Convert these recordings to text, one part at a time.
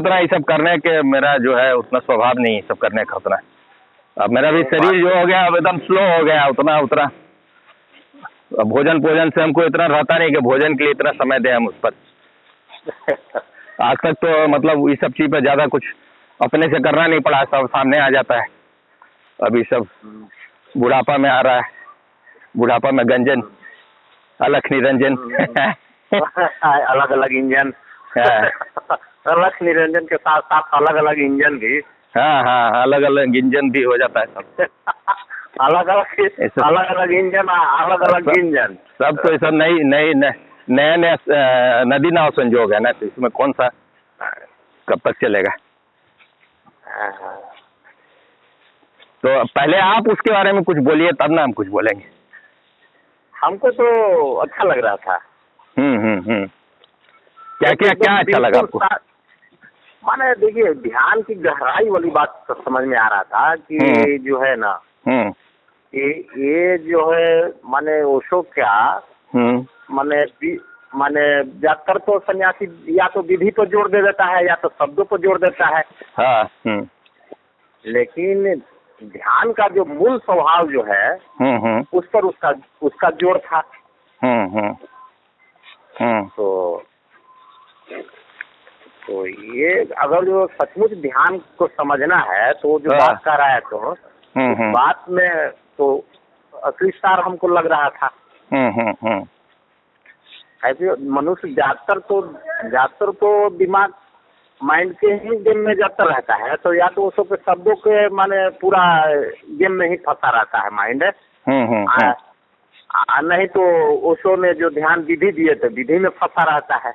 उतना ये सब करने के मेरा जो है उतना स्वभाव नहीं है सब करने का उतना। अब मेरा भी शरीर जो हो गया अब एकदम स्लो हो गया उतना। अब भोजन से हमको इतना रहता नहीं कि भोजन के लिए इतना समय दें हम उस पर। आज तक तो मतलब ये सब चीज़ पर ज़्यादा कुछ अपने से करना नहीं पड़ा, सब सामने आ जाता है। अभी सब बुढ़ापा में आ रहा है, बुढ़ापा में गंजन, अलख निरंजन अलग अलग इंजन अलग निरंजन के साथ साथ अलग अलग इंजन भी। हाँ, अलग अलग इंजन भी हो जाता है सब अलग अलग इंजन, अलग अलग इंजन सब। तो सब नए नदी नाव संजोग है ना, तो इसमें कौन सा कब तक चलेगा। तो पहले आप उसके बारे में कुछ बोलिए तब ना हम कुछ बोलेंगे। हमको तो अच्छा लग रहा था। क्या अच्छा लगा आपको? माने देखिए, ध्यान की गहराई वाली बात तो समझ में आ रहा था कि जो है ना ये जो है माने ओशो क्या माने ज्यादातर तो सन्यासी या तो विधि पर जोर दे देता है या तो शब्दों पर जोर देता है। हाँ। लेकिन ध्यान का जो मूल स्वभाव जो है उस पर उसका जोर था। तो ये अगर जो सचमुच ध्यान को समझना है तो जो बात कर रहा है तो उस बात में तो असली सार हमको लग रहा था। ऐसे मनुष्य ज्यादातर तो दिमाग माइंड के ही गेम में जाता रहता है, तो या तो उसको शब्दों के माने पूरा गेम में ही फंसा रहता है माइंड। नहीं तो ओशो ने जो ध्यान विधि दिए थे विधि में फंसा रहता है।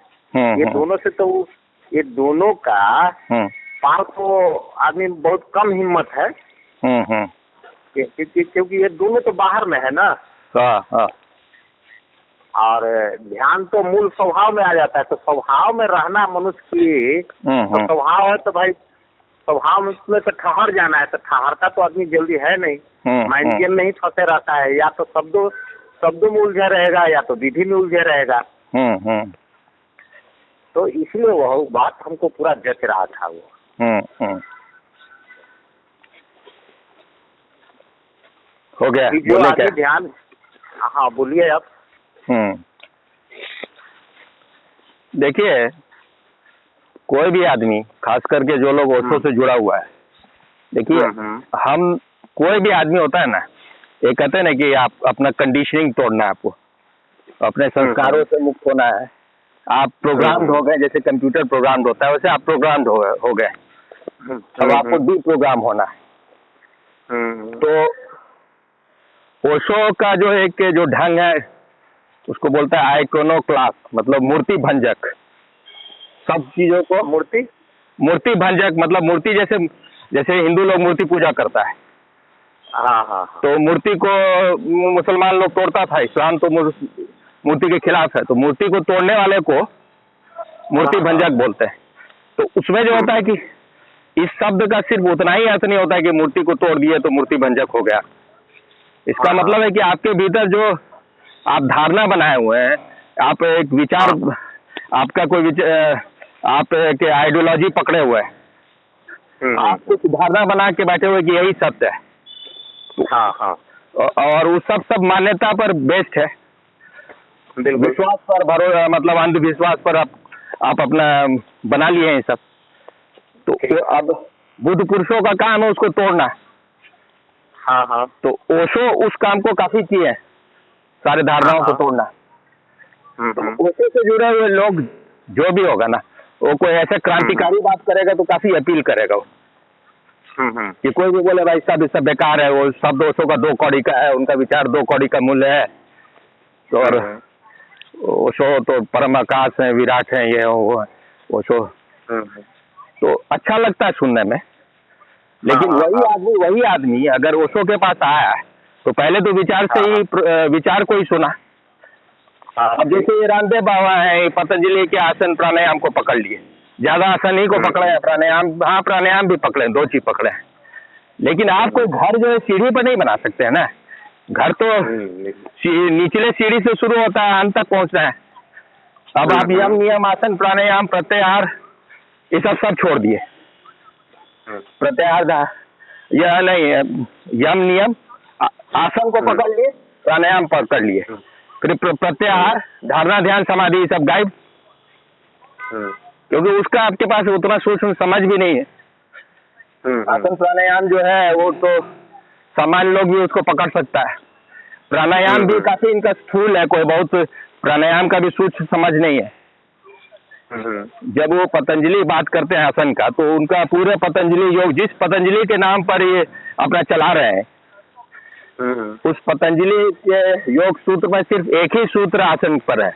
ये दोनों का पार तो आदमी बहुत कम हिम्मत है, क्योंकि ये दोनों तो बाहर में है ना। और ध्यान तो मूल स्वभाव में आ जाता है, तो स्वभाव में रहना मनुष्य की तो स्वभाव है, तो भाई स्वभाव में तो ठहर जाना है, तो ठहरता तो आदमी जल्दी है नहीं। माइंड गेम में ही फंसे रहता है, या तो शब्दों में उलझा रहेगा या तो विधि में उलझा रहेगा। तो इसलिए वह बात हमको पूरा जच रहा था वो। हो गया जो आदमी ध्यान। हाँ बोलिए आप। देखिए, कोई भी आदमी, खास करके जो लोग ओशो से जुड़ा हुआ है, देखिए हम कोई भी आदमी होता है ना, ये कहते हैं ना कि आप अपना कंडीशनिंग तोड़ना है, आपको अपने संस्कारों से मुक्त होना है। आप प्रोग्राम्ड हो गए, जैसे कंप्यूटर प्रोग्राम्ड होता है वैसे आप प्रोग्राम्ड हो गए। अब आपको डी प्रोग्राम होना है। तो ओशो का जो ढंग है उसको बोलता है आइकोनोक्लास्ट, मतलब मूर्ति भंजक। सब चीजों को मूर्ति भंजक, मतलब मूर्ति जैसे हिंदू लोग मूर्ति पूजा करता है। तो मूर्ति को मुसलमान लोग तोड़ता था, इस्लाम तो मूर्ति के खिलाफ है, तो मूर्ति को तोड़ने वाले को मूर्ति भंजक बोलते हैं। तो उसमें जो होता है कि इस शब्द का सिर्फ उतना ही अर्थ नहीं होता है कि मूर्ति को तोड़ दिए तो मूर्ति भंजक हो गया। इसका मतलब है कि आपके भीतर जो आप धारणा बनाए हुए हैं, आप एक विचार, आपका कोई आप एक आइडियोलॉजी पकड़े हुए हैं, आप कुछ धारणा बना के बैठे हुए कि यही सत्य है। और उस सब मान्यता पर बेस्ड है, विश्वास पर भरोसा, मतलब अंधविश्वास पर आप अपना बना लिए हैं सब। तो अब बुद्ध पुरुषों का काम है उसको तोड़ना। तो ओशो उस काम को काफी किए, सारे धारणाओं को तोड़ना। तो ओशो से जुड़े हुए लोग जो भी होगा ना, वो कोई ऐसे क्रांतिकारी बात करेगा तो काफी अपील करेगा वो। कि कोई भी बोले भाई सब बेकार है, वो शब्द ओशो का 2 कौड़ी का है, उनका विचार 2 कौड़ी का मूल्य है, और ओशो तो परम आकाश है, विराट है, ये वो है ओशो। तो अच्छा लगता है सुनने में, लेकिन वही आदमी अगर ओशो के पास आया तो पहले तो विचार को ही सुना। अब जैसे ये रामदेव बाबा है, पतंजलि के आसन प्राणायाम को पकड़ लिए, ज्यादा आसन ही को पकड़े हैं, प्राणायाम भी पकड़े, 2 चीज पकड़े हैं। लेकिन आप कोई घर जो है सीढ़ी पर नहीं बना सकते हैं ना, घर तो निचले सीढ़ी से शुरू होता है, अंत तक पहुंचना है। अब आप यम नियम आसन प्राणायाम प्रत्याहार ये सब छोड़ दिए। प्रत्याहार यह नहीं है, यम नियम आसन को पकड़ लिए, प्राणायाम पकड़ लिए, फिर प्रत्याहार, धारणा, ध्यान, समाधि सब गायब, क्योंकि उसका आपके पास उतना सूक्ष्म समझ भी नहीं है। आसन प्राणायाम जो है वो तो सामान्य लोग भी उसको पकड़ सकता है। प्राणायाम भी काफी इनका स्थूल है, कोई बहुत प्राणायाम का भी सूक्ष्म समझ नहीं है। जब वो पतंजलि बात करते हैं आसन का, तो उनका पूरे पतंजलि योग, जिस पतंजलि के नाम पर ये अपना चला रहे हैं, उस पतंजलि के योग सूत्र में सिर्फ एक ही सूत्र आसन पर है,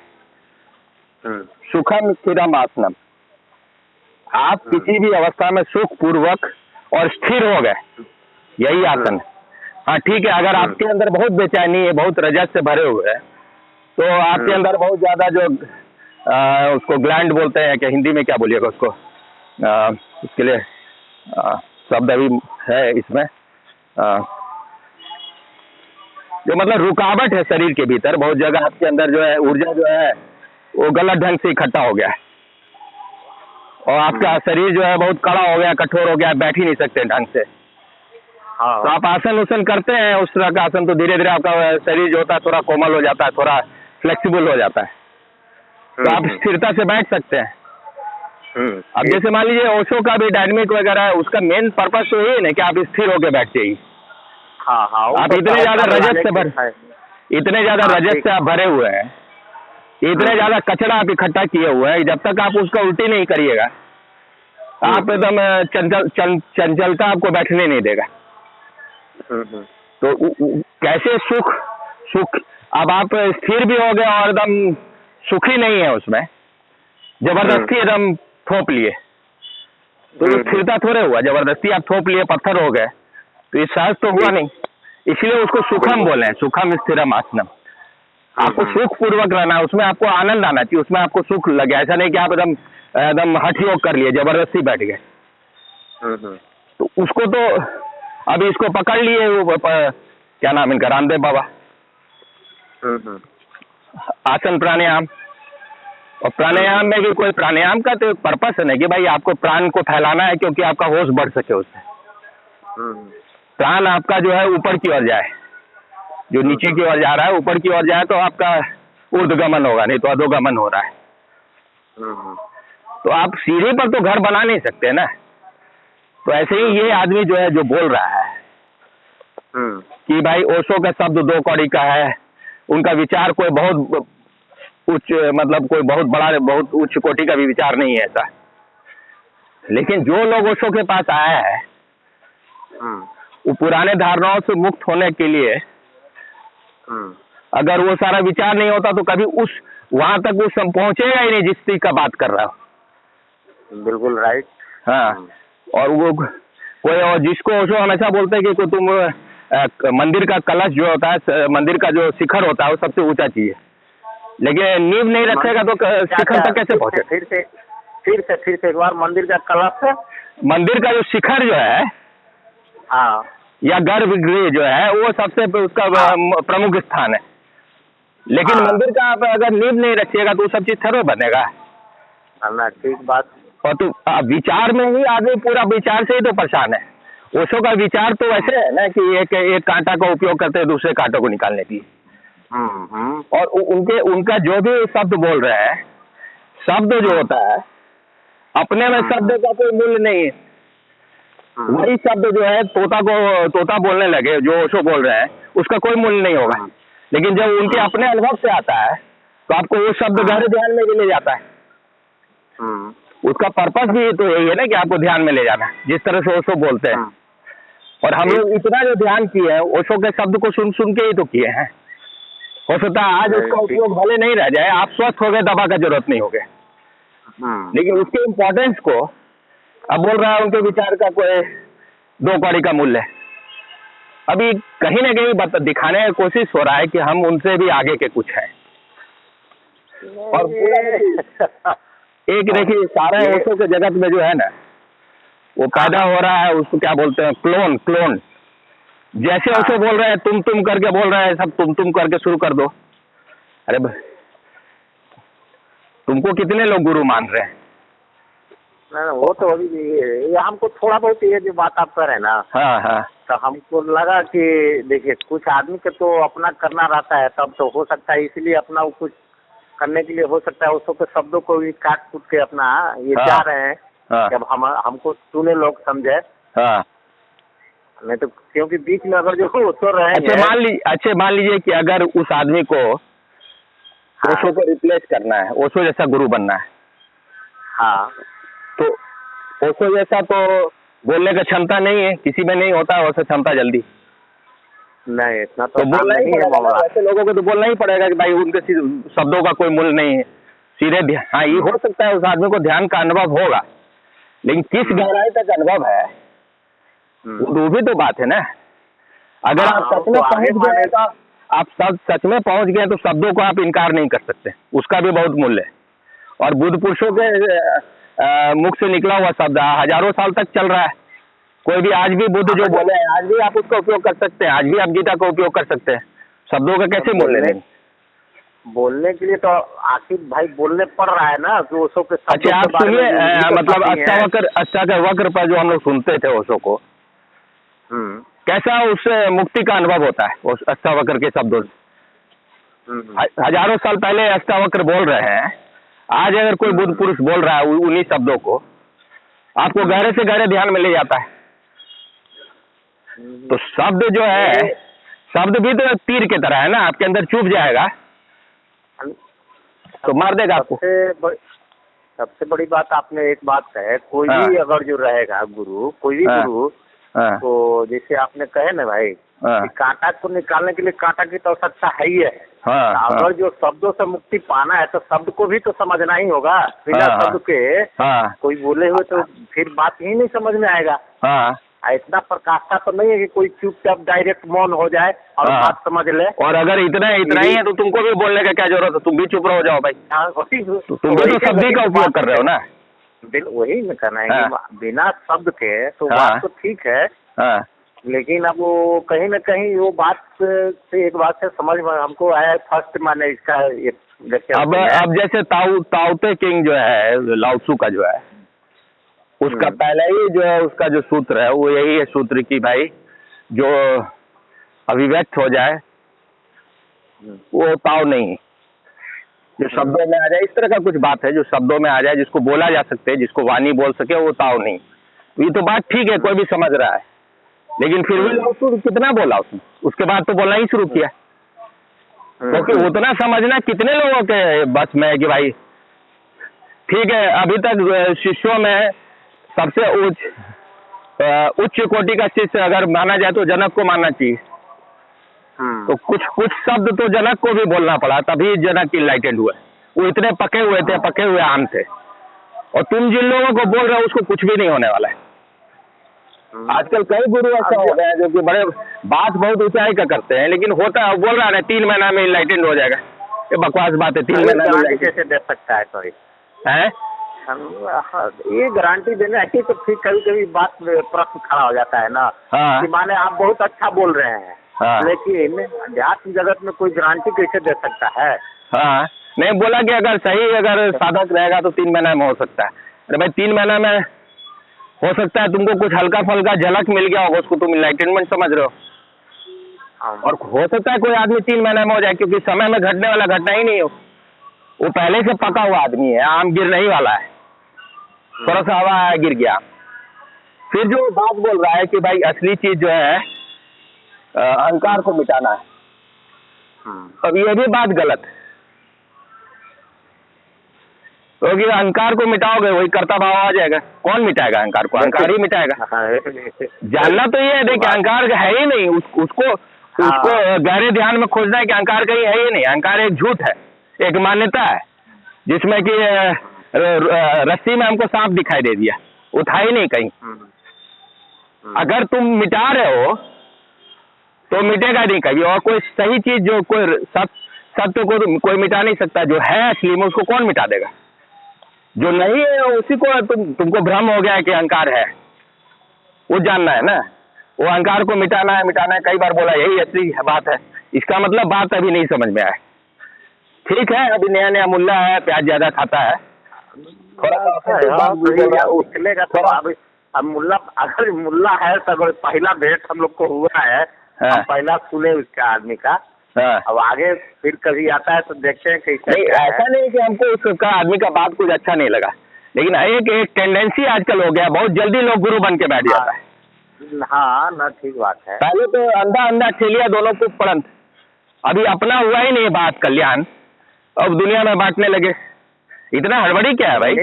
सुखम स्थिरम आसनम। आप किसी भी अवस्था में सुख पूर्वक और स्थिर हो गए, यही आसन है। हाँ ठीक है, अगर आपके अंदर बहुत बेचैनी है, बहुत रजस से भरे हुए हैं, तो आपके अंदर बहुत ज्यादा जो उसको ग्लैंड बोलते हैं, कि हिंदी में क्या बोलिएगा उसको, उसके लिए शब्द अभी है इसमें, जो मतलब रुकावट है शरीर के भीतर, बहुत जगह आपके अंदर जो है ऊर्जा जो है वो गलत ढंग से इकट्ठा हो गया है, और आपका शरीर जो है बहुत कड़ा हो गया, कठोर हो गया, बैठ ही नहीं सकते ढंग से। तो आप आसन उसन करते हैं उस तरह का आसन, तो धीरे धीरे आपका शरीर जो होता है थोड़ा कोमल हो जाता है, थोड़ा फ्लेक्सिबल हो जाता है, तो आप स्थिरता से बैठ सकते हैं। अब जैसे मान लीजिए ओशो का भी डायनेमिक वगैरह है, उसका मेन पर्पस तो यही है कि आप स्थिर होकर बैठ जाइए। आप इतने ज्यादा रजत से आप भरे हुए हैं, इतने ज्यादा कचरा आप इकट्ठा किए हुए हैं, जब तक आप उसका उल्टी नहीं करिएगा, आप एकदम चंचलता आपको बैठने नहीं देगा। तो कैसे सुख अब आप स्थिर भी हो गए और एकदम सुखी नहीं है, उसमें जबरदस्ती एकदम थोप लिए, तो स्थिरता थोड़े हुआ, जबरदस्ती आप थोप लिए, पत्थर हो गए, तो ये सहज तो हुआ नहीं। इसलिए उसको सुखम बोले हैं, सुखम स्थिरम आसनम। आपको सुख पूर्वक रहना है, उसमें आपको आनंद आना चाहिए, उसमें आपको सुख लगे, ऐसा नहीं कि आप एकदम हठ योग कर लिए, जबरदस्ती बैठ गए। तो उसको तो अभी इसको पकड़ लिए वो क्या नाम इनका, रामदेव बाबा, आसन प्राणायाम। और प्राणायाम में भी कोई प्राणायाम का तो पर्पस है नहीं कि भाई आपको प्राण को फैलाना है क्योंकि आपका होश बढ़ सके उससे। प्राण आपका जो है ऊपर की ओर जाए, जो नीचे की ओर जा रहा है ऊपर की ओर जाए तो आपका ऊर्ध्वगमन होगा, नहीं तो अधोगमन हो रहा है। तो आप सीढ़ी पर तो घर बना नहीं सकते ना। तो ऐसे ही ये आदमी जो है जो बोल रहा है कि भाई ओशो का शब्द 2 कौड़ी का है, उनका विचार कोई बहुत उच्च, मतलब कोई बहुत बड़ा बहुत उच्च कोटि का भी विचार नहीं है ऐसा। लेकिन जो लोग ओशो के पास आया है वो पुराने धारणाओं से मुक्त होने के लिए, अगर वो सारा विचार नहीं होता तो कभी उस वहां तक वो पहुंचेगा ही नहीं जिस चीज का बात कर रहा हो। बिल्कुल राइट। हाँ, और वो कोई और जिसको ओशो हमेशा बोलते हैं कि तुम मंदिर का कलश जो होता है, मंदिर का जो शिखर होता है वो सबसे ऊंचा चीज है, लेकिन नींव नहीं रखेगा तो शिखर तक कैसे पहुंचे। फिर से एक बार, मंदिर का कलश है, मंदिर का जो शिखर जो है, हाँ, या गर्भगृह जो है वो सबसे उसका प्रमुख स्थान है, लेकिन मंदिर का आप अगर नींव नहीं रखिएगा तो वो सब चीज थोड़ा बनेगा। ठीक बात। और तो विचार में ही आदमी पूरा विचार से ही तो परेशान है। ओशो का विचार तो वैसे है ना कि एक कांटा का उपयोग करते हैं दूसरे कांटों को निकालने की। और उनका जो भी शब्द बोल रहे हैं, शब्द जो होता है अपने में शब्द का कोई मूल्य नहीं है। वही शब्द जो है तोता बोलने लगे, जो ओशो बोल रहे हैं, उसका कोई मूल्य नहीं होगा। लेकिन जब उनके अपने अनुभव से आता है तो आपको वो शब्द गहरे ध्यान में भी ले जाता है। उसका पर्पस भी तो यही है ना कि आपको ध्यान में ले जाना, जिस तरह से ओशो बोलते हैं। और हम लोग इतना जो ध्यान किए हैं ओशो के शब्द को सुन के ही तो किए हैं। हो सकता है आज उसका उपयोग भले नहीं रह जाए, आप स्वस्थ हो गए, दवा का जरूरत नहीं हो गए, लेकिन उसके इम्पोर्टेंस को अब बोल रहा है उनके विचार का कोई 2 कौड़ी का मूल्य है। अभी कहीं ना कहीं दिखाने की कोशिश हो रहा है कि हम उनसे भी आगे के कुछ हैं। और एक देखिए सारे ओशो के जगत में जो है ना वो पैदा हो रहा है, उसको क्या बोलते हैं, क्लोन। जैसे ओशो बोल रहे हैं तुम करके बोल रहे हैं, सब तुम करके शुरू कर दो। अरे तुमको कितने लोग गुरु मान रहे हैं? ना वो तो अभी ये हमको थोड़ा बहुत ये जो बात आप कर रहे हैं ना, हाँ हाँ तो हमको लगा कि देखिए कुछ आदमी के तो अपना करना रहता है, तब तो हो सकता है इसलिए अपना वो कुछ करने के लिए हो सकता है उसको के शब्दों को भी काट कूट के अपना ये हाँ। जा रहे हैं हाँ जब हमको सुने लोग समझे, हाँ। नहीं तो क्योंकि बीच में अगर जो उतर रहे अच्छे मान लीजिए कि अगर उस आदमी को हाँ ओशो को रिप्लेस करना है, ओशो जैसा गुरु बनना है, हाँ तो ओशो जैसा तो बोलने का क्षमता नहीं है, किसी में नहीं होता है वैसे क्षमता जल्दी, नहीं इतना तो तो काम बोलना ही नहीं है पड़ेगा। मामला। ऐसे लोगों को तो बोलना ही पड़ेगा कि भाई उनके शब्दों का कोई मूल्य नहीं है, सीधे ध्यान। हाँ ये हो सकता है उस आदमी को ध्यान का अनुभव होगा, लेकिन किस गहराई तक अनुभव है वो भी तो बात है ना। अगर आप सच में पहुंच गए तो आप सब सच में पहुंच गए तो शब्दों को आप इनकार नहीं कर सकते, उसका भी बहुत मूल्य है। और बुद्ध पुरुषों के मुख से निकला हुआ शब्द हजारों साल तक चल रहा है, कोई भी आज भी बुद्ध जो बोले हैं आज भी आप उसका उपयोग कर सकते हैं, आज भी आप गीता का उपयोग कर सकते हैं, शब्दों का कैसे मूल्य नहीं। बोलने के लिए तो आखिर भाई बोलने पड़ रहा है ना कि ओशो के शब्दों अच्छा के आप बारे में सुनिए, तो मतलब काफी है। अष्टावक्र वक्र पर जो हम लोग सुनते थे ओशो को, कैसा उससे मुक्ति का अनुभव होता है उस अष्टावक्र के शब्दों से। हजारों साल पहले अष्टावक्र बोल रहे हैं, आज अगर कोई बुद्ध पुरुष बोल रहा है उन्हीं शब्दों को, आपको गहरे से गहरे ध्यान में ले जाता है। तो शब्द जो है, शब्द भी तो तीर की तरह है ना, आपके अंदर चुभ जाएगा तो मार देगा आपको। सबसे बड़ी बात आपने एक बात कहे, कोई भी अगर जो रहेगा गुरु, कोई भी गुरु, तो जैसे आपने कहे ना भाई कि कांटा को निकालने के लिए कांटा की तो आवश्यकता है ही है। अगर जो शब्दों से मुक्ति पाना है तो शब्द को भी तो समझना ही होगा, बिना शब्द के कोई बोले हुए तो फिर बात ही नहीं समझ में आएगा। इतना प्रकाशता तो नहीं है कि कोई चुपचाप डायरेक्ट मौन हो जाए और बात समझ ले। और अगर इतना ही है तो तुमको भी बोलने का क्या जरूरत है, तुम भी चुप रहो जाओ भाई। तो तुम भी तो शब्द का उपयोग कर रहे हो ना। वही में करना है कि बिना शब्द के तो बात तो ठीक है, लेकिन अब वो कहीं न कहीं वो बात से एक बात से समझ में हमको आया फर्स्ट माने इसका अब जैसे ताओते किंग जो है, लाओ त्सु का जो है, उसका पहले ही जो है उसका जो सूत्र है वो यही है सूत्र कि भाई जो अभिव्यक्त हो जाए वो ताओ नहीं, जो शब्दों में आ जाए, इस तरह का कुछ बात है जो शब्दों में आ जाए, जिसको बोला जा सकते, जिसको वाणी बोल सके, वो ताओ नहीं। ये तो बात ठीक है, कोई भी समझ रहा है, लेकिन फिर भी लोग कितना बोला उसने, उसके बाद तो बोलना ही शुरू किया, क्योंकि उतना समझना कितने लोगों के बस में है कि भाई ठीक है। अभी तक शिष्यों में सबसे उच्च कोटि का शिष्य अगर माना जाए तो जनक को मानना चाहिए। तो कुछ शब्द तो जनक को भी बोलना पड़ा, तभी जनक इनलाइटेंड हुए। वो इतने पके हुए थे, पके हुए आम थे, और तुम जिन लोगों को बोल रहे हो उसको कुछ भी नहीं होने वाला है। आजकल कई गुरु ऐसा हो गए हैं जो कि बड़े बात बहुत ऊंचाई का करते हैं, लेकिन होता है बोल रहा है 3 महीना में इनलाइटेंड हो जाएगा, ये बकवास बात है। 3 महीना में कैसे दे सकता है कोई है? ये गारंटी देना है तो फिर कभी कभी बात प्रश्न खड़ा हो जाता है ना कि माने आप बहुत अच्छा बोल रहे हैं, लेकिन अध्यात्म जगत में कोई गारंटी कैसे दे सकता है। नहीं बोला कि अगर सही अगर साधक रहेगा तो 3 महीना में हो सकता है। अरे भाई 3 महीना में हो सकता है तुमको कुछ हल्का फल्का झलक मिल गया होगा, उसको तुम इनलाइटमेंट समझ रहे हो, और हो सकता है कोई आदमी 3 महीने में हो जाए, क्योंकि समय में घटने वाला घटना ही नहीं हो, वो पहले से पका हुआ आदमी है, आम गिरने ही वाला है, थोड़ा सा हवा आया गिर गया। फिर जो बात बोल रहा है कि भाई असली चीज जो है अहंकार को मिटाना है, अब ये भी बात गलत है, क्योंकि अहंकार को मिटाओगे वही कर्ता भाव आ जाएगा। कौन मिटाएगा अहंकार को? अहंकार ही मिटाएगा। जानना तो ये है, देखिए अहंकार है ही नहीं, उसको गहरे ध्यान में खोजना है कि अहंकार कहीं है ही नहीं। अहंकार एक झूठ है, एक मान्यता है, जिसमें कि रस्सी में हमको सांप दिखाई दे दिया, वो था ही नहीं कहीं। अगर तुम मिटा रहे हो तो मिटेगा नहीं कभी, और कोई सही चीज जो कोई सत्य को कोई मिटा नहीं सकता, जो है असली में उसको कौन मिटा देगा? जो नहीं है उसी को तुमको भ्रम हो गया है कि अहंकार है, वो जानना है ना। वो अहंकार को मिटाना है, कई बार बोला यही असली बात है। इसका मतलब बात अभी नहीं समझ में आया। ठीक है, अभी नया नया मुल्ला है, प्याज ज्यादा खाता है, थोड़ा उछले का तो अब मुल्ला, अगर मुल्ला है तब पहला भेंट हम लोग को हुआ है, हम पहला सुने उसका आदमी का। अब आगे फिर कभी आता है तो देखते हैं कैसे। नहीं, ऐसा नहीं कि हमको उसका आदमी का बात कुछ अच्छा नहीं लगा, लेकिन एक टेंडेंसी आजकल हो गया, बहुत जल्दी लोग गुरु बन के बैठ जाता है। हाँ ना, ठीक बात है। पहले तो अंधा अंधा ठेलिया दोनों को पड़ंत, अभी अपना हुआ ही नहीं बात कल्याण, अब दुनिया में बांटने लगे। इतना हड़बड़ी क्या है भाई?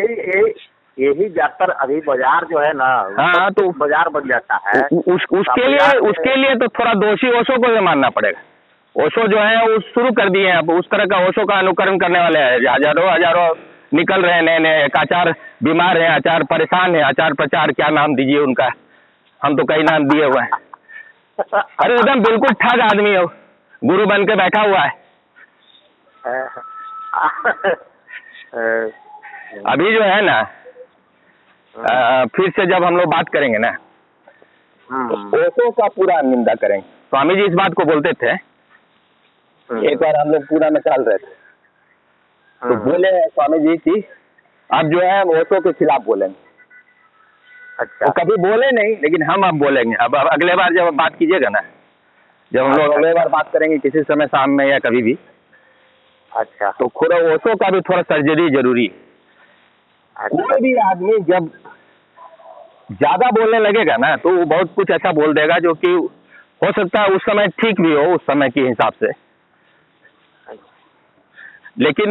यही ज्यादातर अभी बाजार जो है ना, हाँ तो बाजार बन जाता है। उसके लिए तो थोड़ा दोषी ओशो को भी मानना पड़ेगा। ओशो जो है वो शुरू कर दिए हैं, अब उस तरह का ओशो का अनुकरण करने वाले हैं, हजारों निकल रहे हैं नए नए। एक आचार बीमार है, आचार परेशान है, आचार प्रचार क्या नाम दीजिए उनका, हम तो कई नाम दिए हुए हैं। अरे एकदम बिल्कुल ठग आदमी है, गुरु बन के बैठा हुआ है। अभी जो है ना, फिर से जब हम लोग बात करेंगे ना, तो ओशो का पूरा निंदा करेंगे। स्वामी जी इस बात को बोलते थे, एक बार हम लोग पूरा में चल रहे थे तो बोले स्वामी जी की अब जो है ओशो के खिलाफ बोलेंगे। अच्छा। वो कभी बोले नहीं, लेकिन हम अब बोलेंगे। अब अगले बार जब बात कीजिएगा ना, जब हम लोग अगले बार बात करेंगे किसी समय शाम में या कभी भी, अच्छा, तो खुद ओशो का भी थोड़ा सर्जरी जरूरी है। कोई भी आदमी जब ज्यादा बोलने लगेगा ना तो वो बहुत कुछ ऐसा बोल देगा जो कि हो सकता है उस समय ठीक भी हो, उस समय के हिसाब से, लेकिन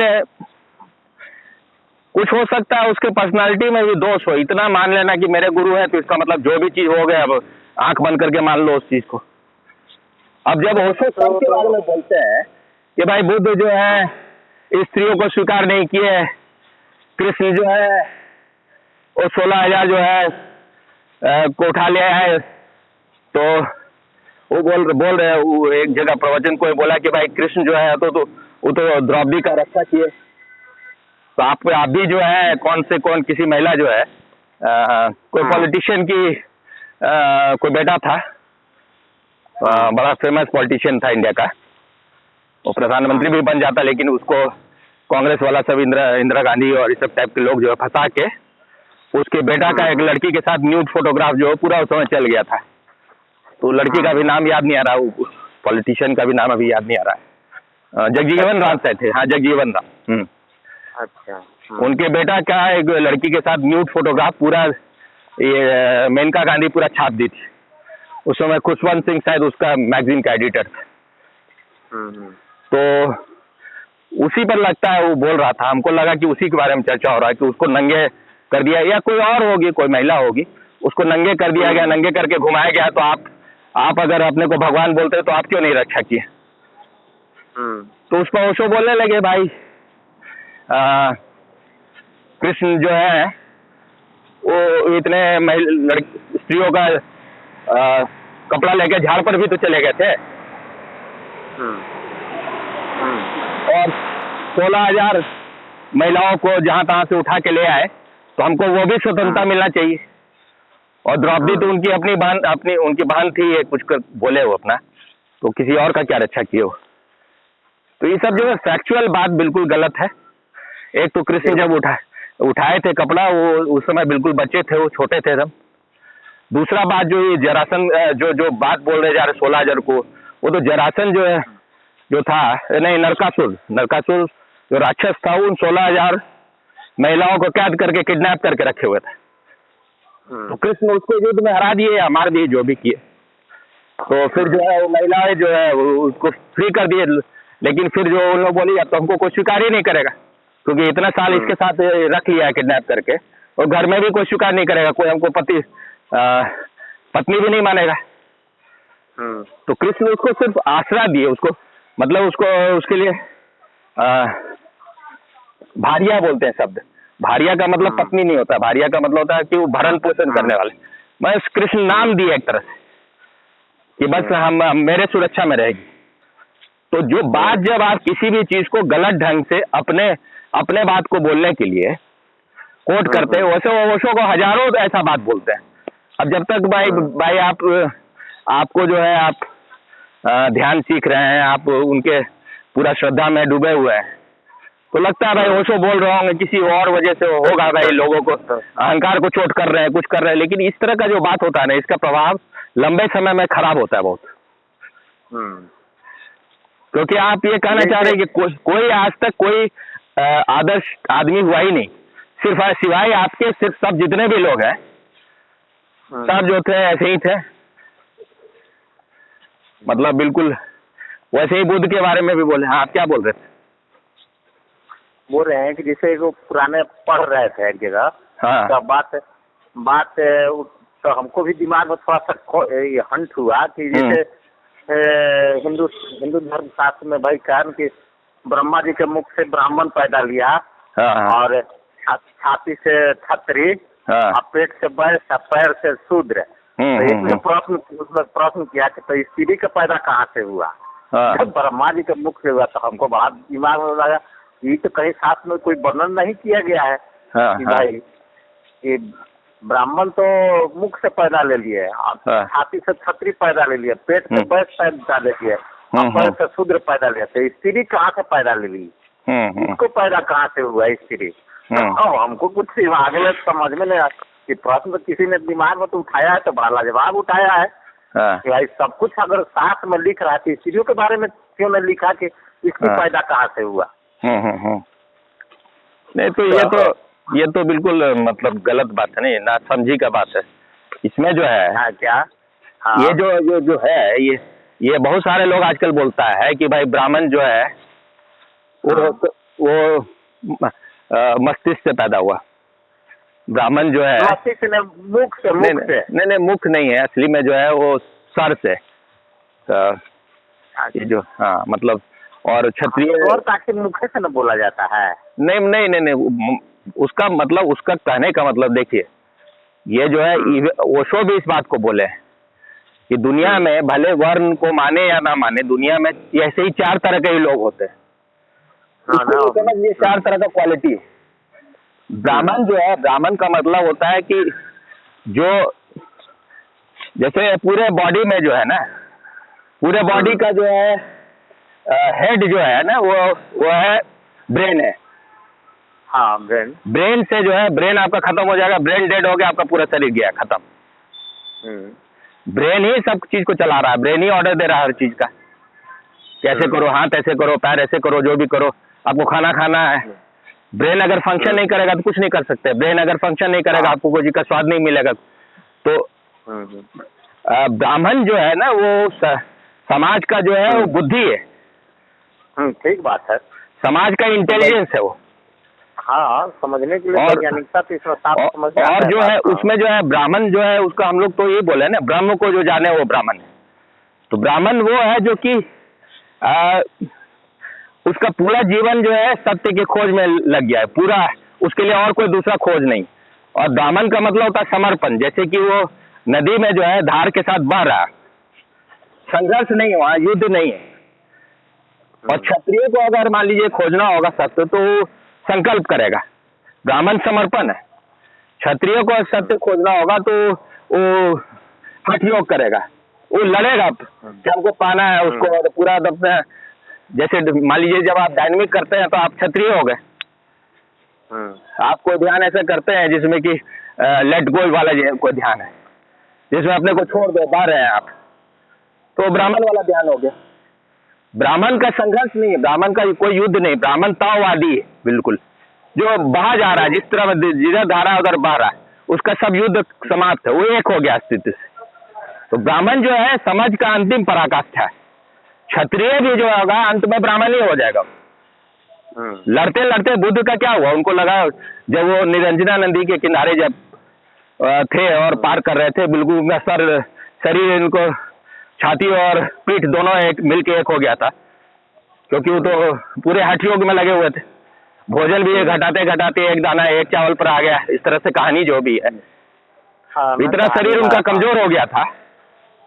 कुछ हो सकता है उसके पर्सनालिटी में भी दोष हो। इतना मान लेना कि मेरे गुरु है तो इसका मतलब जो भी चीज हो गया, अब आंख बंद करके मान लो उस चीज को। अब जब ओशो के बारे में बोलते हैं कि भाई बुद्ध जो है स्त्रियों को स्वीकार नहीं किए, कृष्ण जो है वो 16,000 जो है को उठा लिया है, तो वो बोल रहे हैं, वो एक जगह प्रवचन को बोला कि भाई कृष्ण जो है तो वो तो द्रौपदी का रक्षा किए, तो आप भी जो है कौन किसी महिला जो है कोई पॉलिटिशियन की कोई बेटा था, बड़ा फेमस पॉलिटिशियन था इंडिया का, वो प्रधानमंत्री भी बन जाता, लेकिन उसको कांग्रेस वाला सब इंदिरा गांधी और इस सब टाइप के लोग जो है फंसा के उसके बेटा का एक लड़की के साथ न्यूड फोटोग्राफ जो है पूरा उस समय चल गया था। तो लड़की का भी नाम याद नहीं आ रहा, पॉलिटिशियन का भी नाम अभी याद नहीं आ रहा है। जगजीवन राम साहब थे, हाँ जगजीवन राम। अच्छा। उनके बेटा का एक लड़की के साथ न्यूड फोटोग्राफ पूरा ये मेनका गांधी पूरा छाप दी थी। उस समय खुशवंत सिंह शायद उसका मैगजीन का एडिटर था। तो उसी पर लगता है वो बोल रहा था, हमको लगा कि उसी के बारे में चर्चा हो रहा है कि उसको नंगे कर दिया, या कोई और होगी, कोई महिला होगी, उसको नंगे कर दिया गया, नंगे करके घुमाया गया। तो आप अगर अपने को भगवान बोलते तो आप क्यों नहीं रक्षा किए? तो उस पर ओशो बोलने लगे भाई कृष्ण जो है वो इतने स्त्रियों का कपड़ा लेके झाड़ पर भी तो चले गए थे, और 16,000 महिलाओं को जहां तहां से उठा के ले आए, तो हमको वो भी स्वतंत्रता मिलना चाहिए। और द्रौपदी तो उनकी अपनी बहन, उनकी बहन थी, ये कुछ कर बोले वो अपना, तो किसी और का क्या रक्षा किए हो? तो ये सब जो है फैक्चुअल बात बिल्कुल गलत है। एक तो कृष्ण जब उठाए थे कपड़ा, वो उस समय बिल्कुल बच्चे थे, वो छोटे थे तब। दूसरा बात जो ये जरासन जो बात बोल रहे जा रहे 16,000 को, वो तो जरासन जो है जो था, नहीं नरकासुर जो राक्षस था, उन 16,000 महिलाओं को कैद करके किडनैप करके रखे हुए थे। तो कृष्ण उसको युद्ध में हरा दिए या मार दिए, जो भी किए। तो फिर जो है वो महिलाएं जो है उसको फ्री कर दिए, लेकिन फिर जो उन लोग बोली अब तो हमको कोई स्वीकार ही नहीं करेगा, क्योंकि इतना साल इसके साथ रख लिया है किडनैप करके, और घर में भी कोई स्वीकार नहीं करेगा, कोई हमको पत्नी भी नहीं मानेगा। तो कृष्ण उसको सिर्फ आसरा दिए, उसको मतलब उसके लिए भारिया बोलते हैं शब्द। भारिया का मतलब पत्नी नहीं होता, भारिया का मतलब होता है कि वो भरण पोषण करने वाले। बस कृष्ण नाम दिए एक तरह से कि बस हम मेरे सुरक्षा में रहेगी। तो जो बात जब आप किसी भी चीज को गलत ढंग से अपने बात को बोलने के लिए कोट करते हैं, वैसे ओशो को हजारों ऐसा बात बोलते हैं। अब जब तक भाई आपको जो है आप ध्यान सीख रहे हैं, आप उनके पूरा श्रद्धा में डूबे हुए हैं, तो लगता है भाई ओशो बोल रहे होंगे, किसी और वजह से होगा भाई, लोगों को अहंकार को चोट कर रहे हैं, कुछ कर रहे हैं, लेकिन इस तरह का जो बात होता है ना, इसका प्रभाव लंबे समय में खराब होता है बहुत। क्योंकि आप ये कहना चाह रहे हैं कि कोई आज तक कोई आदर्श आदमी हुआ ही नहीं, सिर्फ सिवाय आपके, सिर्फ सब जितने भी लोग हैं सब जो थे ऐसे ही थे, मतलब बिल्कुल वैसे ही। बुद्ध के बारे में भी बोले। हाँ, आप क्या बोल रहे थे? बोल रहे हैं कि जैसे वो पुराने पढ़ रहे थे एक जगह, हाँ, तो बात तो हमको भी दिमाग में थोड़ा सा ये हंट हुआ कि जैसे हिंदू धर्म शास्त्र में भाई कहन कि ब्रह्मा जी के मुख से ब्राह्मण पैदा लिया, और छाती से क्षत्रिय, और पेट से वैश्य, पैर से शूद्र। तो एक प्रश्न किया कि तो स्त्री का पैदा कहाँ से हुआ? जब ब्रह्मा जी के मुख से हुआ तो हमको बड़ा दिमाग में लगा ये तो कहीं शास्त्र में कोई वर्णन नहीं किया गया है कि भाई ये ब्राह्मण तो मुख से पैदा ले लिए, छाती से क्षत्रिय पैदा ले लिया, पेट से वैश्य पैदा ले लिए, पैर से शूद्र पैदा लिया, तो स्त्री कहाँ से पैदा ले ली? इसको पैदा कहाँ से हुआ स्त्री? हमको कुछ दिमाग में समझ में नहीं आया कि प्रश्न तो किसी ने दिमाग में तो उठाया है, तो बड़ा लाजवाब उठाया है कि भाई सब कुछ अगर साथ में लिख रहा है, स्त्रियों के बारे में क्यों नहीं लिखा कि इसकी पैदा कहाँ से हुआ? नहीं, तो ये तो बिल्कुल मतलब गलत बात है, नहीं, ना समझी का बात है इसमें जो है। क्या? ये जो है, ये बहुत सारे लोग आजकल बोलता है कि भाई ब्राह्मण जो है वो मस्तिष्क से पैदा हुआ। ब्राह्मण जो है मस्तिष्क से, मुख से। नहीं, मुख नहीं है, असली में जो है वो सर से। ये जो मतलब, और क्षत्रिय और ताकि मुख से न बोला जाता है। नहीं, उसका मतलब, उसका कहने का मतलब देखिए, ये जो है ओशो भी इस बात को बोले हैं कि दुनिया में भले वर्ण को माने या ना माने, दुनिया में ऐसे ही 4 तरह के ही लोग होते हैं। ये 4 तरह का क्वालिटी है। ब्राह्मण जो है, ब्राह्मण का मतलब होता है कि जो जैसे पूरे बॉडी में जो है ना, पूरे बॉडी का जो है हेड जो है ना, वो है ब्रेन है। हाँ, ब्रेन से जो है, ब्रेन आपका खत्म हो जाएगा, ब्रेन डेड हो गया, आपका पूरा शरीर गया, खत्म। ब्रेन ही सब चीज को चला रहा है, ब्रेन ही ऑर्डर दे रहा है हर चीज का, कैसे करो, हाथ ऐसे करो, पैर ऐसे करो, जो भी करो, आपको खाना खाना है। ब्रेन अगर फंक्शन नहीं करेगा तो कुछ नहीं कर सकते। ब्रेन अगर फंक्शन नहीं करेगा, आपको कोई चीज का स्वाद नहीं मिलेगा। तो ब्राह्मण जो है ना, वो समाज का जो है वो बुद्धि है। ठीक बात है, समाज का इंटेलिजेंस है वो। हाँ, समझने के लिए वैज्ञानिकता तो इसमें साफ समझ में आता है। और जो है उसमें जो है ब्राह्मण जो है, उसका हम लोग तो ये बोले ना, ब्रह्म को जो जाने वो ब्राह्मण है। तो ब्राह्मण वो है जो कि उसका पूरा जीवन जो है सत्य की खोज में लग गया है, पूरा, उसके लिए और कोई दूसरा खोज नहीं। और ब्राह्मण का मतलब होता है समर्पण, जैसे कि वो नदी में जो है धार के साथ बह रहा, संघर्ष नहीं हुआ, युद्ध नहीं है। और क्षत्रिय को अगर मान लीजिए खोजना होगा सत्य, तो वो संकल्प करेगा। ब्राह्मण समर्पण है। क्षत्रिय को सत्य खोजना होगा तो वो हठ योग करेगा, वो लड़ेगा कि हमको पाना है उसको पूरा। अपने जैसे मान लीजिए जब आप डायनेमिक करते हैं तो आप क्षत्रिय हो गए। आप कोई ध्यान ऐसा करते हैं जिसमें कि लेट गो वाला कोई ध्यान है, जिसमें अपने को छोड़ दो, बह रहे हैं आप, तो ब्राह्मण वाला ध्यान हो गया। ब्राह्मण का संघर्ष नहीं है, ब्राह्मण का कोई युद्ध नहीं, ब्राह्मण ताववादी है बिल्कुल, जो बहा जा रहा है, जिस तरह जिधर धारा है उधर बह रहा है, उसका सब युद्ध समाप्त है, वो एक हो गया स्थिति से। तो ब्राह्मण जो है समाज का अंतिम पराकाष्ठा है। क्षत्रिय भी जो होगा अंत में ब्राह्मण ही हो जाएगा। लड़ते लड़ते बुद्ध का क्या हुआ, उनको लगा जब वो निरंजना नदी के किनारे जब थे और पार कर रहे थे, बिल्कुल उनका शरीर, इनको छाती और पीठ दोनों एक मिलके एक हो गया था, क्योंकि वो तो पूरे हठ योग में लगे हुए थे। भोजन भी घटाते घटाते एक दाना एक चावल पर आ गया, इस तरह से कहानी जो भी है। इतना शरीर उनका कमजोर हो गया था